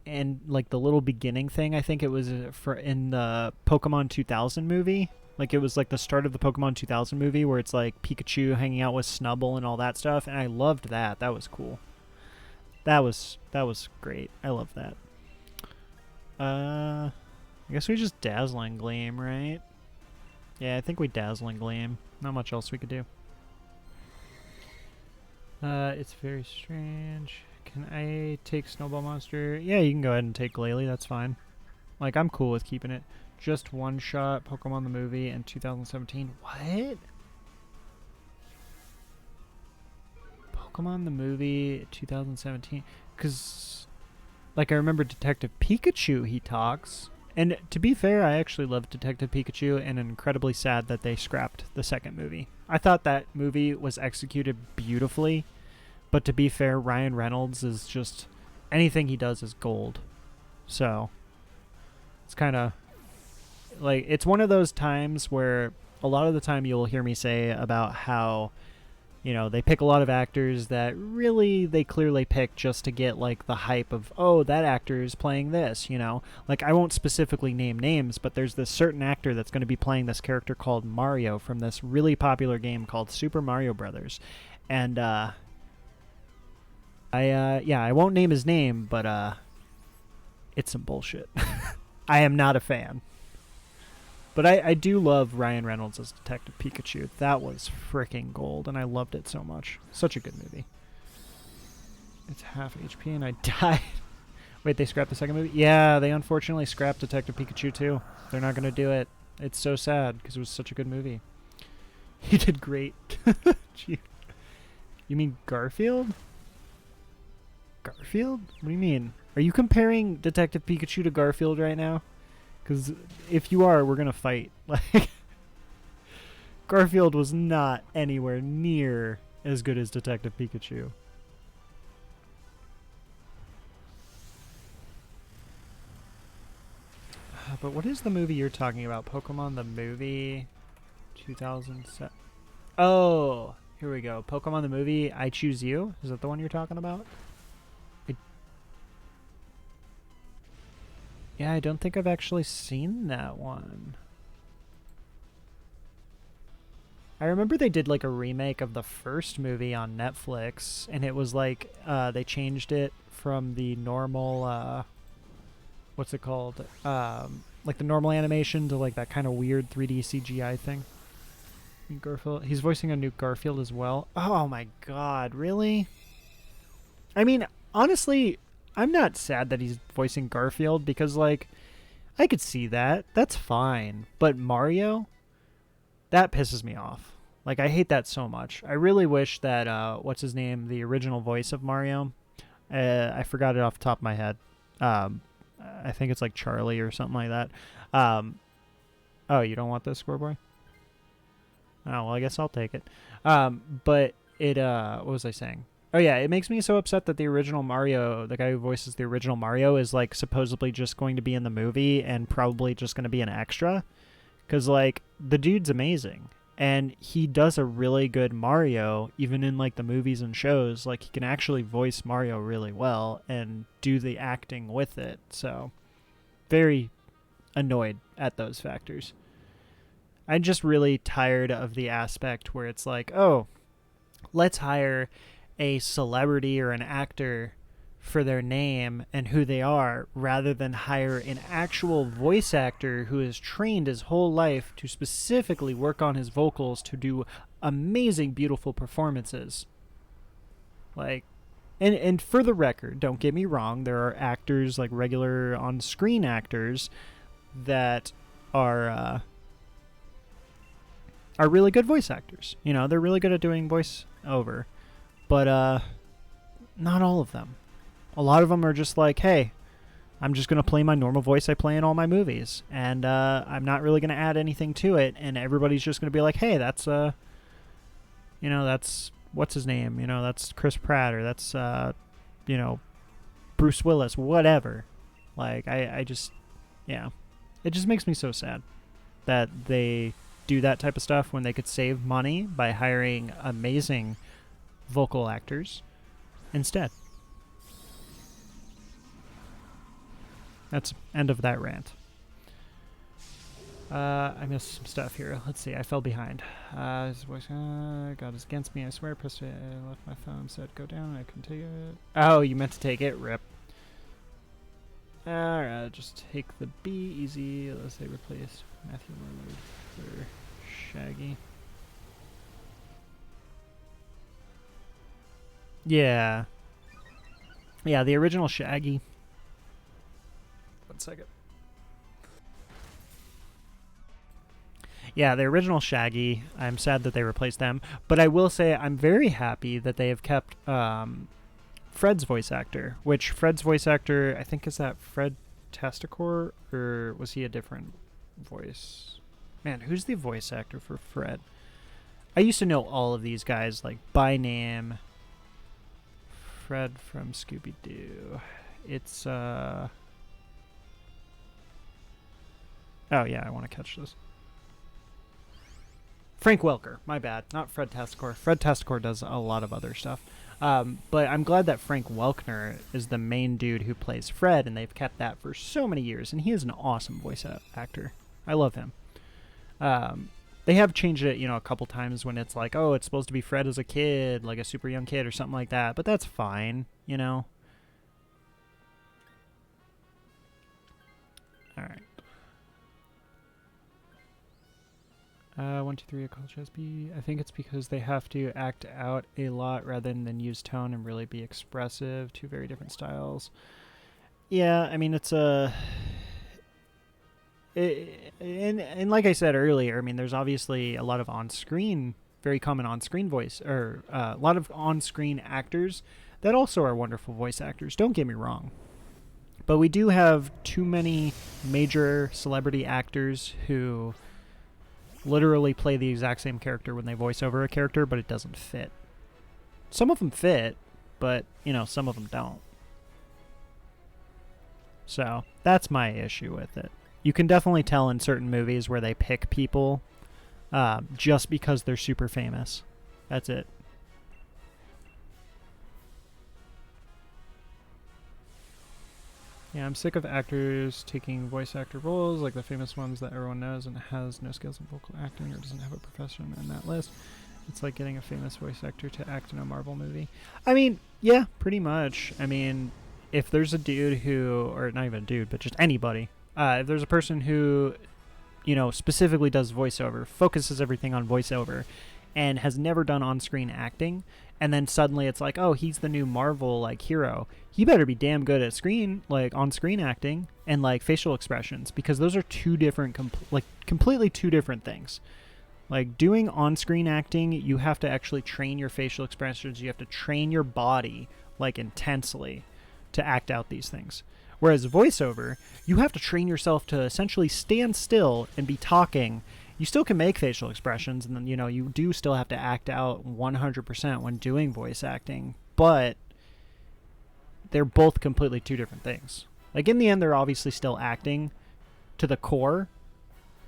A: and the little beginning thing. I think it was for in the Pokemon 2000 movie. Like it was like the start of the Pokemon 2000 movie where it's like Pikachu hanging out with Snubbull and all that stuff, and I loved that. That was cool. That was great. I love that. I guess we just Dazzling Gleam, right? Yeah, I think we Dazzling Gleam. Not much else we could do. It's very strange. Can I take Snowball Monster? Yeah, you can go ahead and take Glalie. That's fine. Like, I'm cool with keeping it. Just one shot Pokemon the movie in 2017. What? Pokemon the movie 2017? Because, like, I remember Detective Pikachu, he talks. And to be fair, I actually love Detective Pikachu, and I'm incredibly sad that they scrapped the second movie. I thought that movie was executed beautifully, but to be fair, Ryan Reynolds is just... anything he does is gold. So, it's kind of... like, it's one of those times where a lot of the time you'll hear me say about how... you know, they pick a lot of actors that really they clearly pick just to get, like, the hype of, oh, that actor is playing this, you know? Like, I won't specifically name names, but there's this certain actor that's going to be playing this character called Mario from this really popular game called Super Mario Brothers. And, I won't name his name, but, it's some bullshit. I am not a fan. But I do love Ryan Reynolds as Detective Pikachu. That was freaking gold, and I loved it so much. Such a good movie. It's half HP, and I died. Wait, they scrapped the second movie? Yeah, they unfortunately scrapped Detective Pikachu, too. They're not going to do it. It's so sad, because it was such a good movie. He did great. You mean Garfield? Garfield? What do you mean? Are you comparing Detective Pikachu to Garfield right now? Because if you are, we're going to fight. Like, Garfield was not anywhere near as good as Detective Pikachu. But what is the movie you're talking about? Pokemon the movie 2007. Oh, here we go. Pokemon the movie I Choose You. Is that the one you're talking about? Yeah, I don't think I've actually seen that one. I remember they did like a remake of the first movie on Netflix, and it was like they changed it from the normal what's it called? Like the normal animation to like that kind of weird 3D CGI thing. Garfield, he's voicing a new Garfield as well. Oh my god, really? I mean, honestly, I'm not sad that he's voicing Garfield because, like, I could see that. That's fine. But Mario? That pisses me off. Like, I hate that so much. I really wish that, what's his name? The original voice of Mario? I forgot it off the top of my head. I think it's like Charlie or something like that. Oh, you don't want this, Scoreboy? Oh, well, I guess I'll take it. But it, what was I saying? Oh yeah, it makes me so upset that the original Mario, the guy who voices the original Mario, is like supposedly just going to be in the movie and probably just going to be an extra. Because like, the dude's amazing. And he does a really good Mario, even in like the movies and shows. Like he can actually voice Mario really well and do the acting with it. So very annoyed at those factors. I'm just really tired of the aspect where it's like, oh, let's hire a celebrity or an actor for their name and who they are, rather than hire an actual voice actor who has trained his whole life to specifically work on his vocals to do amazing, beautiful performances. Like, and for the record, don't get me wrong, there are actors, like regular on-screen actors, that are really good voice actors. You know, they're really good at doing voice over. But not all of them. A lot of them are just like, hey, I'm just going to play my normal voice I play in all my movies. And I'm not really going to add anything to it. And everybody's just going to be like, hey, that's, that's, what's his name? You know, that's Chris Pratt, or that's, Bruce Willis, whatever. Like, I just, yeah. It just makes me so sad that they do that type of stuff when they could save money by hiring amazing vocal actors instead. That's end of that rant. I missed some stuff here. Let's see. I fell behind. His voice, God is against me. I swear. Pressed it. I left my phone. Said go down. I couldn't take it. Oh, you meant to take it. Rip. Alright, just take the B. Easy. Let's say replace Matthew Lillard for Shaggy. Yeah. Yeah, the original Shaggy. 1 second. Yeah, the original Shaggy, I'm sad that they replaced them, but I will say I'm very happy that they have kept Fred's voice actor, which Fred's voice actor, I think, is that Fred Tasticore, or was he a different voice? Man, who's the voice actor for Fred? I used to know all of these guys, like, by name. Fred from Scooby-Doo. It's, oh, yeah, I want to catch this. Frank Welker, my bad. Not Fred Tasticore. Fred Tasticore does a lot of other stuff. But I'm glad that Frank Welker is the main dude who plays Fred, and they've kept that for so many years, and he is an awesome voice actor. I love him. They have changed it, a couple times when it's like, oh, it's supposed to be Fred as a kid, like a super young kid or something like that, but that's fine, All right. 1, 2, 3, I call B. I think it's because they have to act out a lot rather than use tone and really be expressive. Two very different styles. Yeah, I mean, it's a... and like I said earlier, I mean, there's obviously a lot of on-screen, very common on-screen voice, or a lot of on-screen actors that also are wonderful voice actors. Don't get me wrong. But we do have too many major celebrity actors who literally play the exact same character when they voice over a character, but it doesn't fit. Some of them fit, but, some of them don't. So, that's my issue with it. You can definitely tell in certain movies where they pick people just because they're super famous. That's it. Yeah, I'm sick of actors taking voice actor roles, like the famous ones that everyone knows and has no skills in vocal acting or doesn't have a profession in that list. It's like getting a famous voice actor to act in a Marvel movie. I mean, yeah, pretty much. I mean, if there's a dude who, or not even a dude, but just anybody, if there's a person who, specifically does voiceover, focuses everything on voiceover, and has never done on-screen acting, and then suddenly it's like, oh, he's the new Marvel, hero. He better be damn good at on-screen acting and, facial expressions, because those are two different, completely two different things. Like, doing on-screen acting, you have to actually train your facial expressions. You have to train your body, intensely to act out these things. Whereas voiceover, you have to train yourself to essentially stand still and be talking. You still can make facial expressions, and then, you do still have to act out 100% when doing voice acting, but they're both completely two different things. In the end, they're obviously still acting to the core,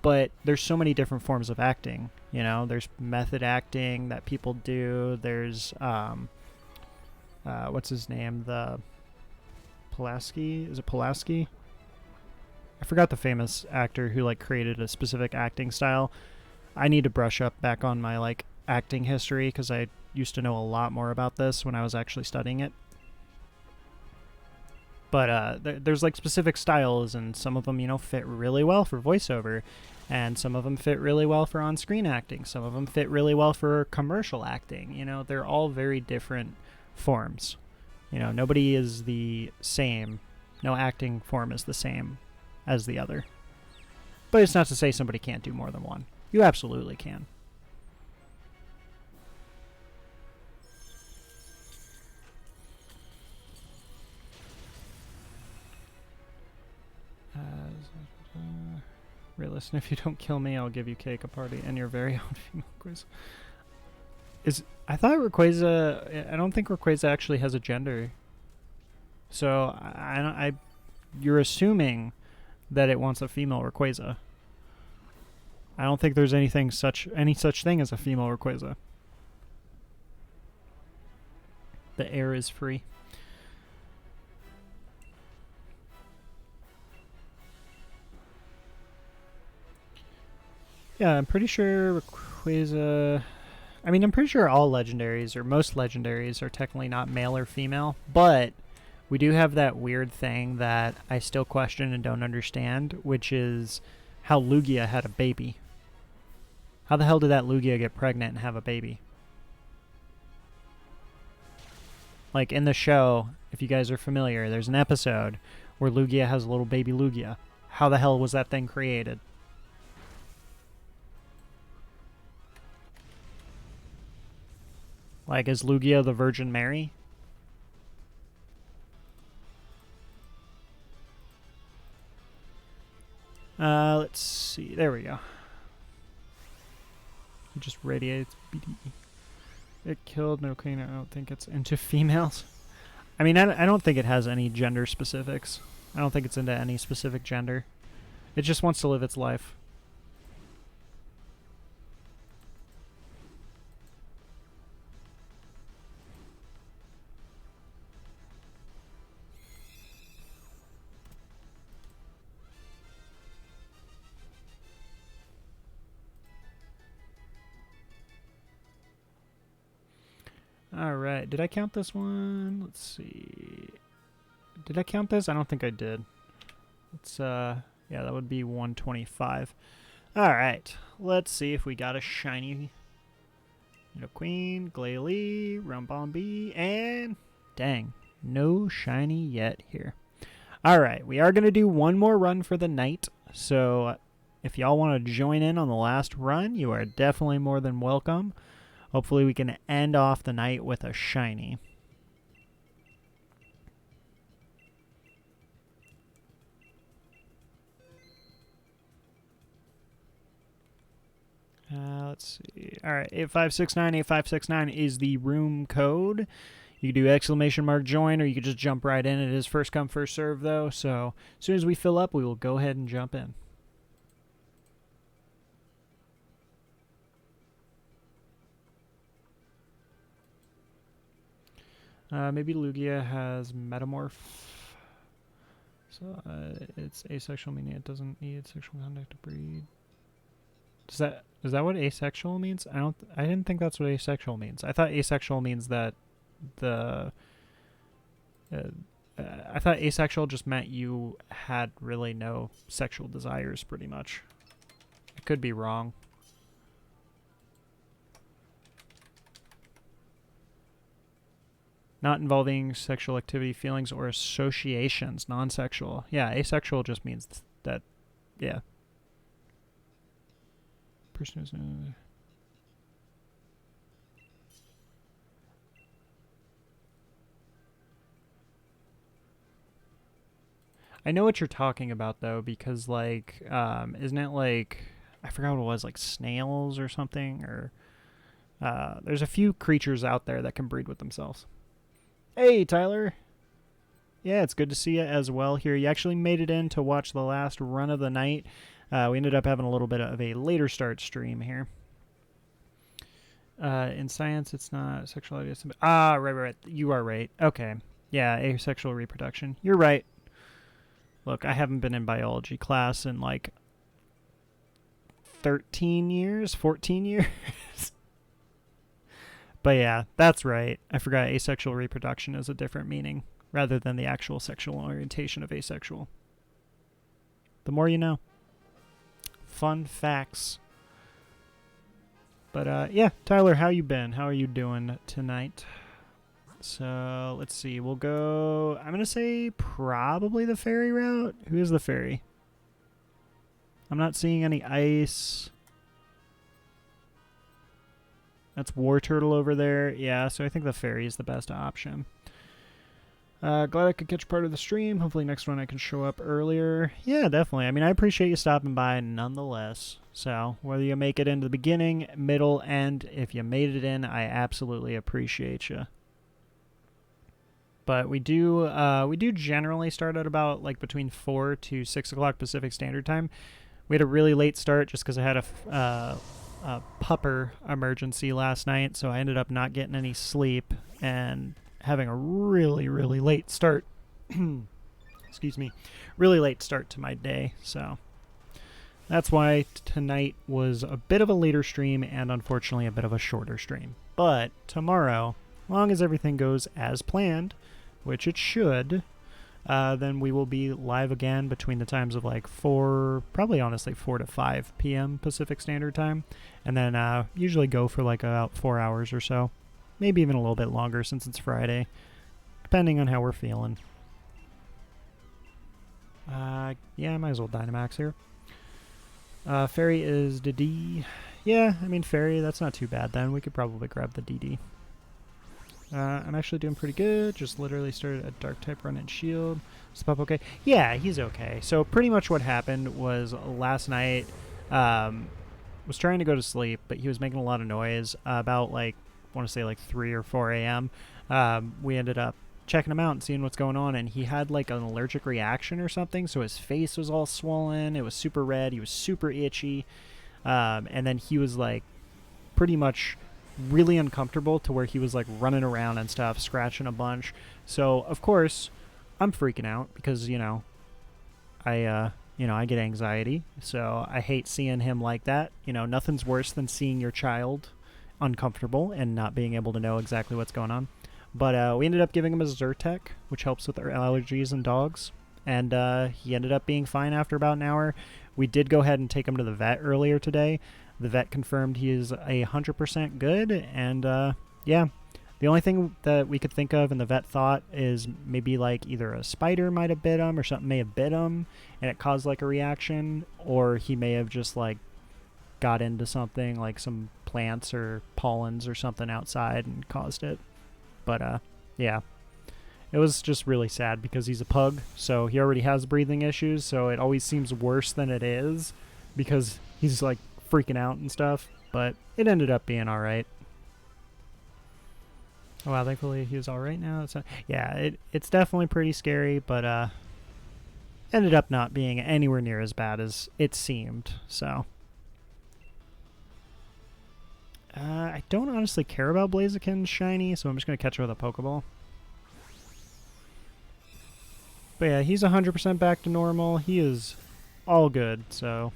A: but there's so many different forms of acting. You know, there's method acting that people do. There's what's his name? The Pulaski? Is it Pulaski? I forgot the famous actor who like created a specific acting style. I need to brush up back on my like acting history because I used to know a lot more about this when I was actually studying it. But there's like specific styles, and some of them, you know, fit really well for voiceover, and some of them fit really well for on-screen acting. Some of them fit really well for commercial acting. You know, they're all very different forms. You know, nobody is the same. No acting form is the same as the other. But it's not to say somebody can't do more than one. You absolutely can. Listen, if you don't kill me, I'll give you cake a party and your very own female quiz. I thought Rayquaza. I don't think Rayquaza actually has a gender. So you're assuming that it wants a female Rayquaza. I don't think there's any such thing as a female Rayquaza. The air is free. Yeah, I'm pretty sure Rayquaza... I mean, I'm pretty sure all legendaries, or most legendaries, are technically not male or female, but we do have that weird thing that I still question and don't understand, which is how Lugia had a baby. How the hell did that Lugia get pregnant and have a baby? Like, in the show, if you guys are familiar, there's an episode where Lugia has a little baby Lugia. How the hell was that thing created? Like, is Lugia the Virgin Mary? Let's see. There we go. It just radiates BDE. It killed no queen. I don't think it's into females. I mean, I don't think it has any gender specifics. I don't think it's into any specific gender. It just wants to live its life. Alright, did I count this one? Let's see. Did I count this? I don't think I did. It's, yeah, that would be 125. Alright, let's see if we got a shiny Queen, Glalie, Rumbombi, and dang, no shiny yet here. Alright, we are going to do one more run for the night, so if y'all want to join in on the last run, you are definitely more than welcome. Hopefully we can end off the night with a shiny. Let's see. Alright, 8569, 8569 is the room code. You can do exclamation mark join, or you can just jump right in. It is first come, first serve, though. So as soon as we fill up, we will go ahead and jump in. Maybe Lugia has Metamorph. So it's asexual, meaning it doesn't need sexual contact to breed. Is that what asexual means? I didn't think that's what asexual means. I thought asexual means that I thought asexual just meant you had really no sexual desires, pretty much. I could be wrong. Not involving sexual activity, feelings, or associations. Non-sexual. Yeah, asexual just means that, yeah. Person is... I know what you're talking about, though, because, like, isn't it, like... I forgot what it was, like snails or something, or... there's a few creatures out there that can breed with themselves. Hey, Tyler. Yeah, it's good to see you as well here. You actually made it in to watch the last run of the night. We ended up having a little bit of a later start stream here. In science, it's not sexuality. Right. You are right. Okay. Yeah, asexual reproduction. You're right. Look, I haven't been in biology class in like 13 years, 14 years. But yeah, that's right. I forgot asexual reproduction is a different meaning rather than the actual sexual orientation of asexual. The more you know. Fun facts. But yeah, Tyler, how you been? How are you doing tonight? So let's see. We'll go. I'm gonna say probably the ferry route. Who is the ferry? I'm not seeing any ice. That's War Turtle over there. Yeah, so I think the ferry is the best option. Glad I could catch part of the stream. Hopefully next one I can show up earlier. Yeah, definitely. I mean, I appreciate you stopping by nonetheless. So whether you make it into the beginning, middle, end, if you made it in, I absolutely appreciate you. But we do generally start at about like between 4 to 6 o'clock Pacific Standard Time. We had a really late start just because I had a pupper emergency last night, so I ended up not getting any sleep and having a really, really late start. Excuse me. Really late start to my day, so that's why tonight was a bit of a later stream and unfortunately a bit of a shorter stream. But tomorrow, long as everything goes as planned, which it should, then we will be live again between the times of like 4 to 5 p.m. Pacific Standard Time, and then usually go for like about 4 hours or so, maybe even a little bit longer since it's Friday, depending on how we're feeling. Yeah, I might as well Dynamax here. Fairy is DD. Yeah, I mean Fairy, that's not too bad then. We could probably grab the DD. I'm actually doing pretty good. Just literally started a dark type run and shield. Is the pup okay? Yeah, he's okay. So pretty much what happened was last night, was trying to go to sleep, but he was making a lot of noise about like, I want to say like 3 or 4 a.m. We ended up checking him out and seeing what's going on, and he had like an allergic reaction or something. So his face was all swollen. It was super red. He was super itchy. And then he was like pretty much really uncomfortable to where he was like running around and stuff, scratching a bunch. So of course I'm freaking out because I get anxiety, so I hate seeing him like that. Nothing's worse than seeing your child uncomfortable and not being able to know exactly what's going on. But we ended up giving him a Zyrtec, which helps with our allergies in dogs, and he ended up being fine after about an hour. We did go ahead and take him to the vet earlier today. The vet confirmed he is 100% good, and yeah, the only thing that we could think of and the vet thought is maybe like either a spider might have bit him or something may have bit him and it caused like a reaction, or he may have just like got into something like some plants or pollens or something outside and caused it. But yeah, it was just really sad because he's a pug, so he already has breathing issues, so it always seems worse than it is because he's like freaking out and stuff, but it ended up being all right. Oh wow, thankfully he was all right now. Yeah, it's definitely pretty scary, but ended up not being anywhere near as bad as it seemed. So I don't honestly care about Blaziken's shiny, so I'm just gonna catch her with a Pokeball. But yeah, he's 100% back to normal. He is all good, so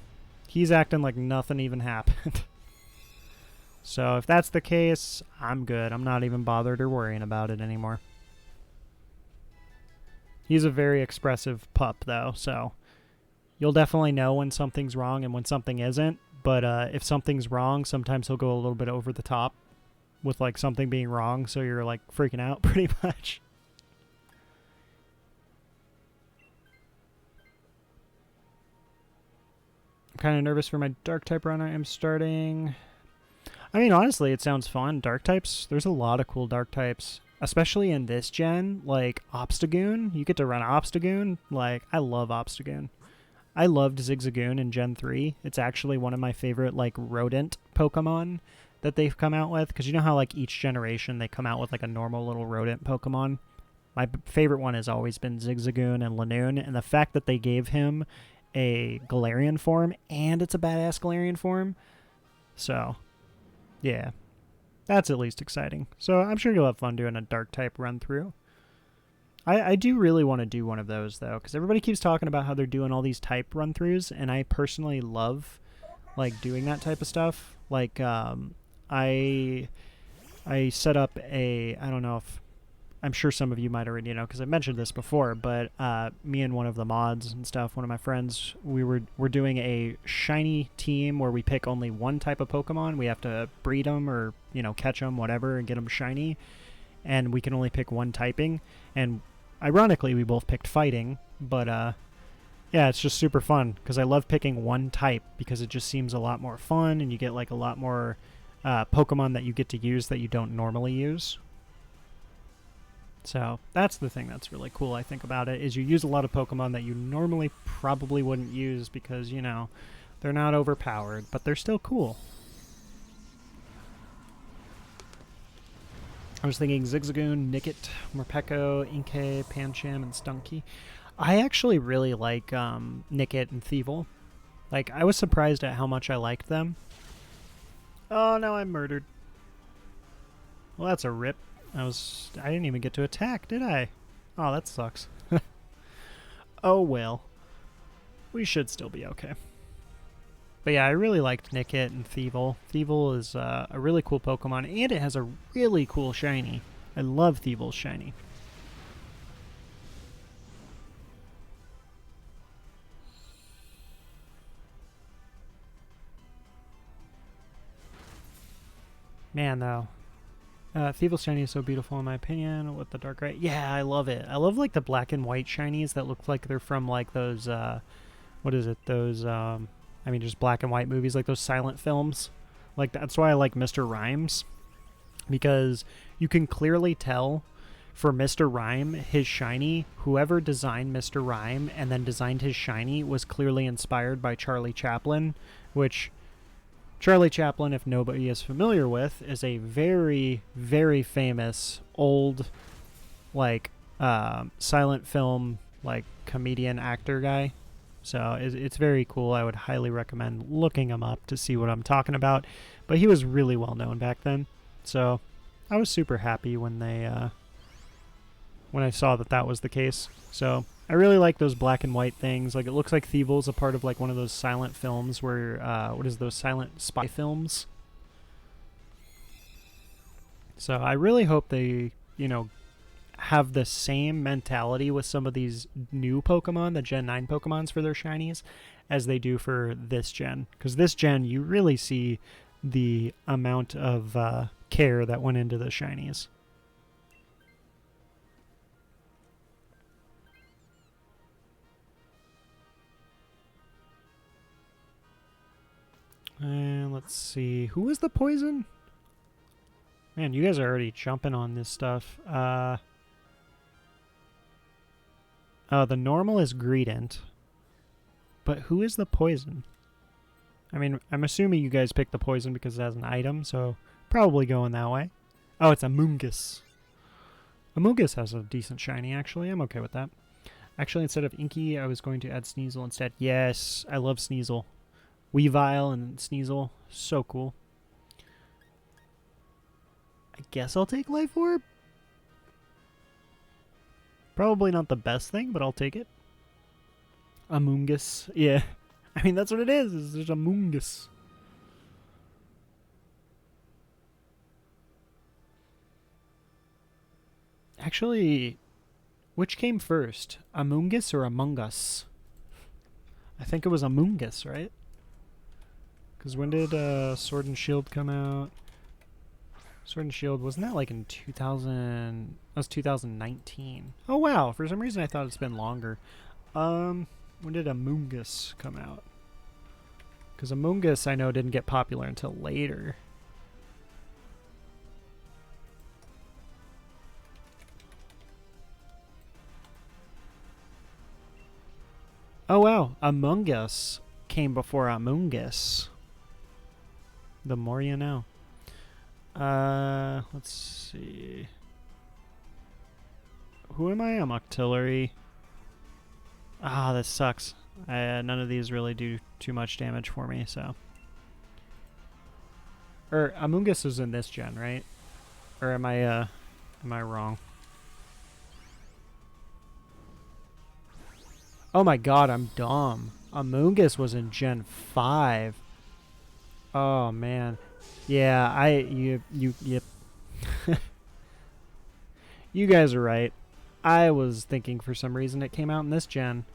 A: he's acting like nothing even happened. So if that's the case, I'm good. I'm not even bothered or worrying about it anymore. He's a very expressive pup, though, so you'll definitely know when something's wrong and when something isn't. But if something's wrong, sometimes he'll go a little bit over the top with like something being wrong, so you're like freaking out pretty much. I'm kind of nervous for my dark type run I am starting. I mean, honestly, it sounds fun. Dark types, there's a lot of cool dark types, especially in this gen, like Obstagoon. You get to run Obstagoon. Like, I love Obstagoon. I loved Zigzagoon in Gen 3. It's actually one of my favorite, like, rodent Pokemon that they've come out with. Because you know how, like, each generation they come out with, like, a normal little rodent Pokemon? My favorite one has always been Zigzagoon and Lanoon. And the fact that they gave him a Galarian form, and it's a badass Galarian form. So, yeah, that's at least exciting. So I'm sure you'll have fun doing a dark type run through. I do really want to do one of those though, because everybody keeps talking about how they're doing all these type run throughs, and I personally love like doing that type of stuff. Like I set up a, I don't know if, I'm sure some of you might already know because I mentioned this before, but me and one of the mods and stuff, one of my friends, we're doing a shiny team where we pick only one type of Pokemon. We have to breed them or, catch them, whatever, and get them shiny. And we can only pick one typing. And ironically, we both picked fighting, but yeah, it's just super fun because I love picking one type because it just seems a lot more fun and you get like a lot more Pokemon that you get to use that you don't normally use. So that's the thing that's really cool, I think, about it, is you use a lot of Pokemon that you normally probably wouldn't use because, they're not overpowered, but they're still cool. I was thinking Zigzagoon, Nickit, Morpeko, Inkay, Pancham, and Stunky. I actually really like Nickit and Thievul. Like, I was surprised at how much I liked them. Oh, no, I'm murdered. Well, that's a rip. I didn't even get to attack, did I? Oh, that sucks. Oh, well. We should still be okay. But yeah, I really liked Nickit and Thievul. Thievul is a really cool Pokemon, and it has a really cool shiny. I love Thievul's shiny. Man, though. Thievul's shiny is so beautiful in my opinion with the dark gray. Yeah, I love it. I love like the black and white shinies that look like they're from like those, what is it? Those, just black and white movies, like those silent films. Like that's why I like Mr. Rhymes, because you can clearly tell for Mr. Rhyme, his shiny, whoever designed Mr. Rhyme and then designed his shiny was clearly inspired by Charlie Chaplin, which Charlie Chaplin, if nobody is familiar with, is a very, very famous old, like, silent film, like, comedian actor guy. So it's very cool. I would highly recommend looking him up to see what I'm talking about. But he was really well known back then. So I was super happy when I saw that was the case. So I really like those black and white things. Like, it looks like Thievul's a part of like one of those silent films where those silent spy films. So I really hope they, have the same mentality with some of these new Pokemon, the Gen 9 Pokemons for their shinies, as they do for this gen. Because this gen, you really see the amount of care that went into the shinies. Let's see. Who was the poison? Man, you guys are already jumping on this stuff. The normal is Greedent. But who is the poison? I mean, I'm assuming you guys picked the poison because it has an item, so probably going that way. Oh, it's Amoonguss. Amoonguss has a decent shiny, actually. I'm okay with that. Actually, instead of Inky, I was going to add Sneasel instead. Yes, I love Sneasel. Weavile and Sneasel. So cool. I guess I'll take Life Orb. Probably not the best thing, but I'll take it. Amoonguss. Yeah. I mean, that's what it is. It's Amoonguss. Actually, which came first? Amoonguss or Among Us? I think it was Amoonguss, right? Because when did Sword and Shield come out? Sword and Shield, wasn't that like in 2000? That was 2019. Oh wow, for some reason I thought it's been longer. When did Amoonguss come out? Because Amoonguss I know didn't get popular until later. Oh wow, Among Us came before Amoonguss. The more you know. Let's see. Who am I? I'm Octillery. Ah, this sucks. None of these really do too much damage for me, so. Or Amoonguss is in this gen, right? Or am I wrong? Oh my god, I'm dumb. Amoonguss was in Gen 5. Oh man. Yeah, yep. You guys are right. I was thinking for some reason it came out in this gen.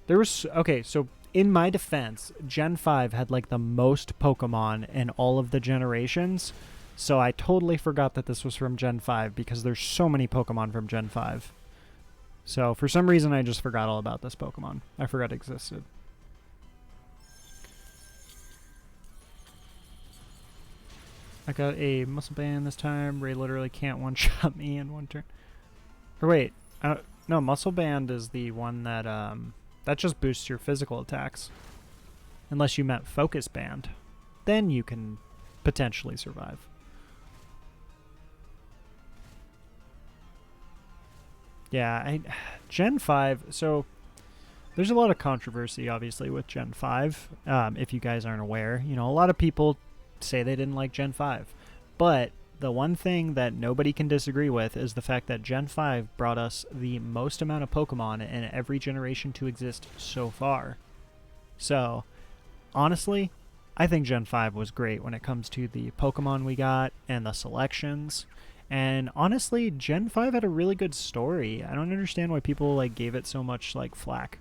A: There was, okay, so in my defense, Gen 5 had like the most Pokemon in all of the generations. So I totally forgot that this was from Gen 5 because there's so many Pokemon from Gen 5. So for some reason I just forgot all about this Pokemon. I forgot it existed. I got a Muscle Band this time. Ray literally can't one-shot me in one turn. Or wait, no, Muscle Band is the one that that just boosts your physical attacks. Unless you meant Focus Band. Then you can potentially survive. Yeah, Gen 5, so there's a lot of controversy, obviously, with Gen 5, if you guys aren't aware. You know, a lot of people say they didn't like Gen 5, but the one thing that nobody can disagree with is the fact that Gen 5 brought us the most amount of Pokemon in every generation to exist so far. So, honestly, I think Gen 5 was great when it comes to the Pokemon we got and the selections. And honestly, Gen 5 had a really good story. I don't understand why people like gave it so much like flack.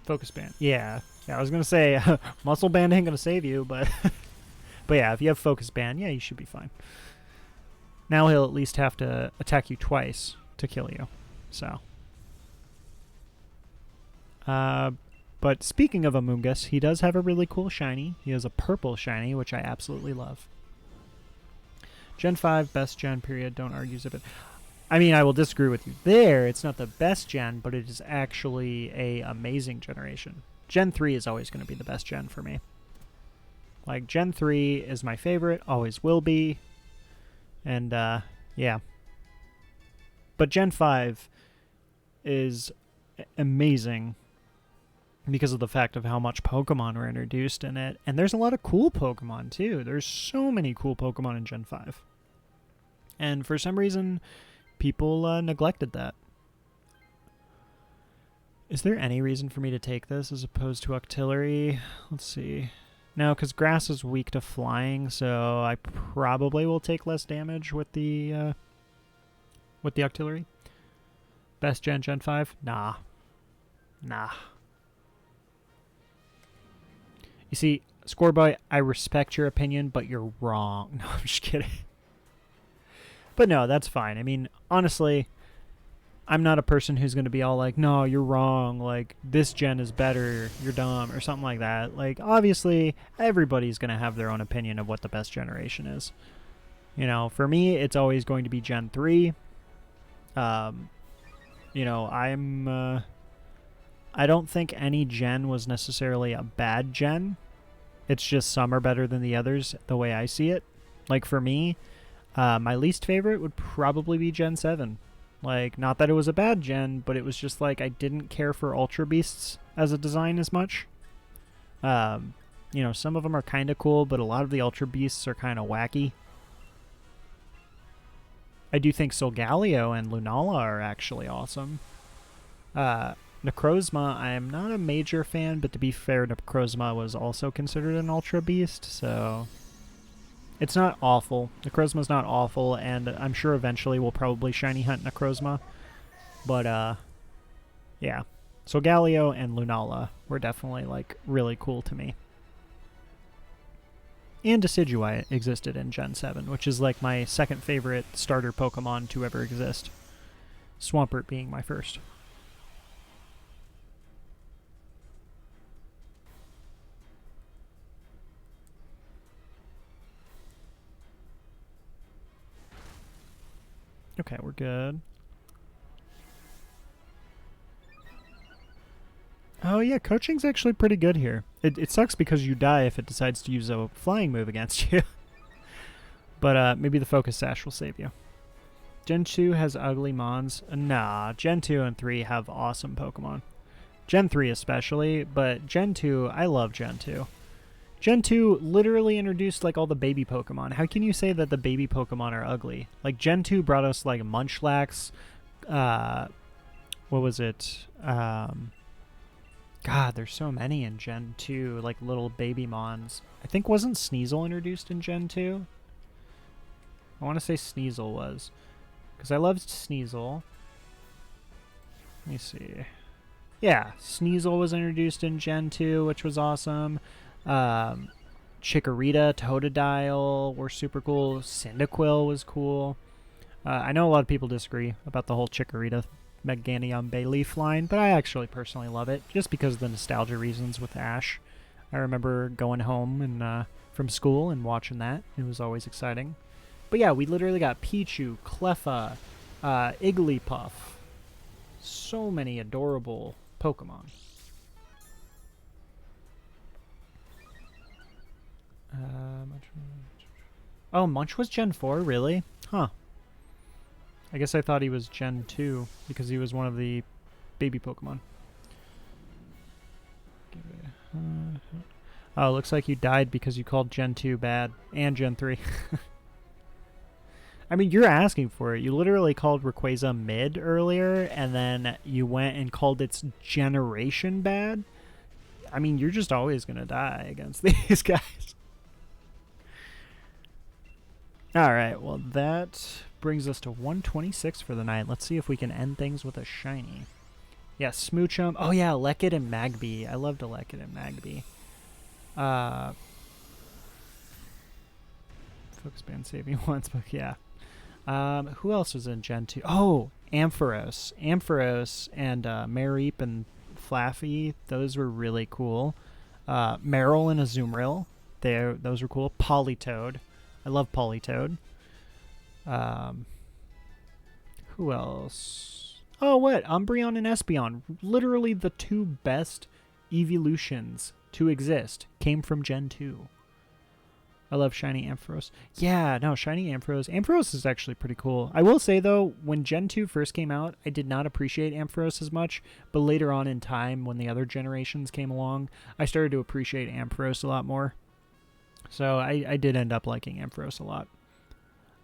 A: Focus Band. Yeah, I was gonna say Muscle Band ain't gonna save you, but but yeah, if you have Focus Band, yeah, you should be fine. Now he'll at least have to attack you twice to kill you. So. But speaking of Amoonguss, he does have a really cool shiny. He has a purple shiny, which I absolutely love. Gen 5, best gen, period. Don't argue a bit. I mean, I will disagree with you there. It's not the best gen, but it is actually a amazing generation. Gen 3 is always going to be the best gen for me. Like, Gen 3 is my favorite, always will be. And, yeah. But Gen 5 is amazing because of the fact of how much Pokemon were introduced in it. And there's a lot of cool Pokemon, too. There's so many cool Pokemon in Gen 5. And for some reason, people neglected that. Is there any reason for me to take this as opposed to Octillery? Let's see. No, because Grass is weak to flying, so I probably will take less damage with the Octillery. Best gen, Gen 5? Nah. You see, Scoreboy, I respect your opinion, but you're wrong. No, I'm just kidding. But no, that's fine. I mean, honestly, I'm not a person who's going to be all like, no, you're wrong, like, this gen is better, you're dumb, or something like that. Like, obviously, everybody's going to have their own opinion of what the best generation is. You know, for me, it's always going to be Gen 3. You know, I don't think any gen was necessarily a bad gen. It's just some are better than the others, the way I see it. Like, for me, my least favorite would probably be Gen 7. Like, not that it was a bad gen, but it was just like I didn't care for Ultra Beasts as a design as much. You know, some of them are kind of cool, but a lot of the Ultra Beasts are kind of wacky. I do think Solgaleo and Lunala are actually awesome. Necrozma, I am not a major fan, but to be fair, Necrozma was also considered an Ultra Beast, so it's not awful. Necrozma's not awful, and I'm sure eventually we'll probably shiny hunt Necrozma. But, yeah. Solgaleo and Lunala were definitely, like, really cool to me. And Decidueye existed in Gen 7, which is, like, my second favorite starter Pokemon to ever exist. Swampert being my first. Okay, we're good. Oh yeah, coaching's actually pretty good here. It sucks because you die if it decides to use a flying move against you. But maybe the Focus Sash will save you. Gen 2 has ugly mons. Nah, Gen 2 and 3 have awesome Pokemon. Gen 3 especially, but Gen 2, I love Gen 2. Gen 2 literally introduced like all the baby Pokemon. How can you say that the baby Pokemon are ugly? Like Gen 2 brought us like Munchlax, what was it? God, there's so many in Gen 2, like little baby mons. I think wasn't Sneasel introduced in Gen 2? I want to say Sneasel was. Because I loved Sneasel. Let me see. Yeah, Sneasel was introduced in Gen 2, which was awesome. Chikorita, Totodile were super cool. Cyndaquil was cool. I know a lot of people disagree about the whole Chikorita Meganium Bayleaf line, but I actually personally love it, just because of the nostalgia reasons with Ash. I remember going home and from school and watching that. It was always exciting. But yeah, we literally got Pichu, Cleffa, Igglypuff. So many adorable Pokemon. Oh, Munch was Gen 4? Really? Huh. I guess I thought he was Gen 2 because he was one of the baby Pokemon. Oh, looks like you died because you called Gen 2 bad. And Gen 3. I mean, you're asking for it. You literally called Rayquaza mid earlier, and then you went and called its generation bad. I mean, you're just always going to die against these guys. Alright, well, that brings us to 126 for the night. Let's see if we can end things with a shiny. Yeah, Smoochum. Oh, yeah, Lekid and Magby. I loved Lekid and Magby. Focus Band save me once, but yeah. Who else was in Gen 2? Oh, Ampharos. Ampharos and Mareep and Flaffy. Those were really cool. Meryl and Azumarill. Those were cool. Politoed. I love Politoed. Who else? Oh, what? Umbreon and Espeon. Literally the two best evolutions to exist came from Gen 2. I love Shiny Ampharos. Yeah, no, Shiny Ampharos. Ampharos is actually pretty cool. I will say, though, when Gen 2 first came out, I did not appreciate Ampharos as much, but later on in time, when the other generations came along, I started to appreciate Ampharos a lot more. So I did end up liking Ampharos a lot.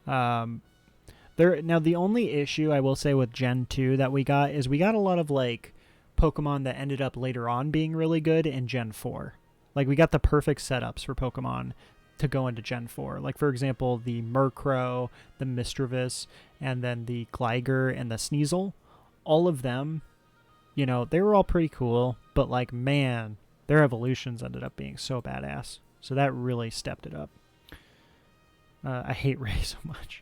A: Now, the only issue I will say with Gen 2 that we got is we got a lot of, like, Pokemon that ended up later on being really good in Gen 4. Like, we got the perfect setups for Pokemon to go into Gen 4. Like, for example, the Murkrow, the Misdreavus, and then the Gligar and the Sneasel. All of them, you know, they were all pretty cool, but, like, man, their evolutions ended up being so badass. So that really stepped it up. I hate Ray so much.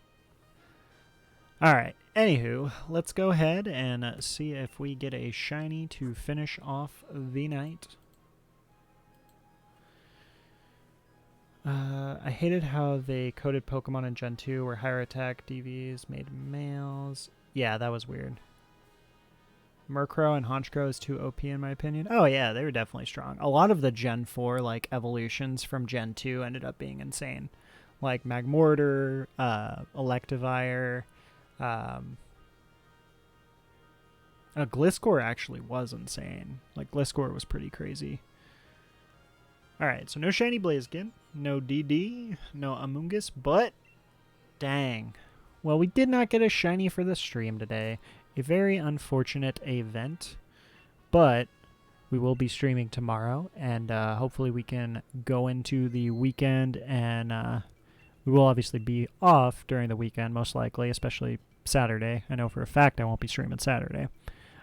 A: Alright, anywho, let's go ahead and see if we get a shiny to finish off the night. I hated how they coded Pokemon in Gen 2 where higher attack DVs made males. Yeah, that was weird. Murkrow and Honchkrow is too OP in my opinion. Oh yeah, they were definitely strong. A lot of the Gen 4 like evolutions from Gen 2 ended up being insane. Like Magmortar, Electivire, Gliscor actually was insane. Like Gliscor was pretty crazy. Alright, so no Shiny Blaziken, no DD, no Amoonguss, but dang. Well, we did not get a shiny for the stream today. A very unfortunate event, but we will be streaming tomorrow, and hopefully we can go into the weekend, and we will obviously be off during the weekend, most likely, especially Saturday. I know for a fact I won't be streaming Saturday.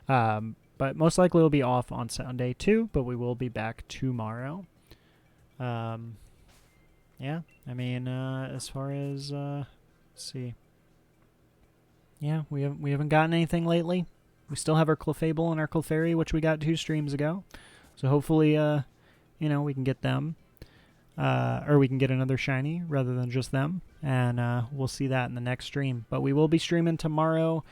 A: But most likely we'll be off on Sunday too, but we will be back tomorrow. Yeah, I mean, as far as, let's see. Yeah, we haven't gotten anything lately. We still have our Clefable and our Clefairy, which we got 2 streams ago. So hopefully, you know, we can get them. Or we can get another shiny rather than just them. And we'll see that in the next stream. But we will be streaming tomorrow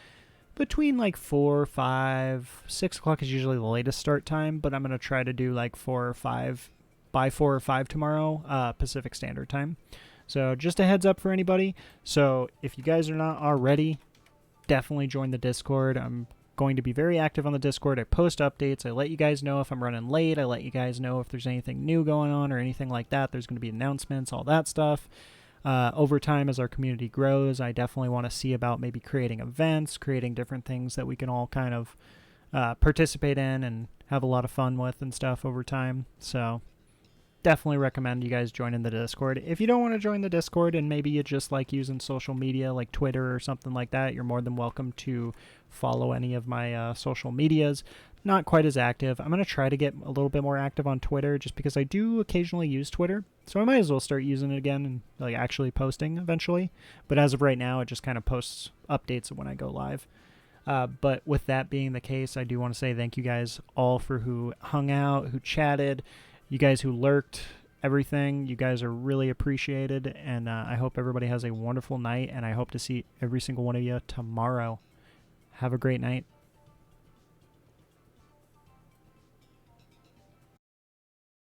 A: between like 4, 5, 6 o'clock is usually the latest start time. But I'm going to try to do like 4 or 5, by 4 or 5 tomorrow, Pacific Standard Time. So just a heads up for anybody. So if you guys are not already definitely join the Discord. I'm going to be very active on the Discord. I post updates. I let you guys know if I'm running late. I let you guys know if there's anything new going on or anything like that. There's going to be announcements, all that stuff. Over time, as our community grows, I definitely want to see about maybe creating events, creating different things that we can all kind of participate in and have a lot of fun with and stuff over time. So definitely recommend you guys joining the Discord. If you don't want to join the Discord and maybe you just like using social media like Twitter or something like that, you're more than welcome to follow any of my social medias. Not quite as active. I'm going to try to get a little bit more active on Twitter just because I do occasionally use Twitter. So I might as well start using it again and like actually posting eventually. But as of right now, it just kind of posts updates when I go live. But with that being the case, I do want to say thank you guys all for who hung out, who chatted, you guys who lurked, everything. You guys are really appreciated, and I hope everybody has a wonderful night, and I hope to see every single one of you tomorrow. Have a great night.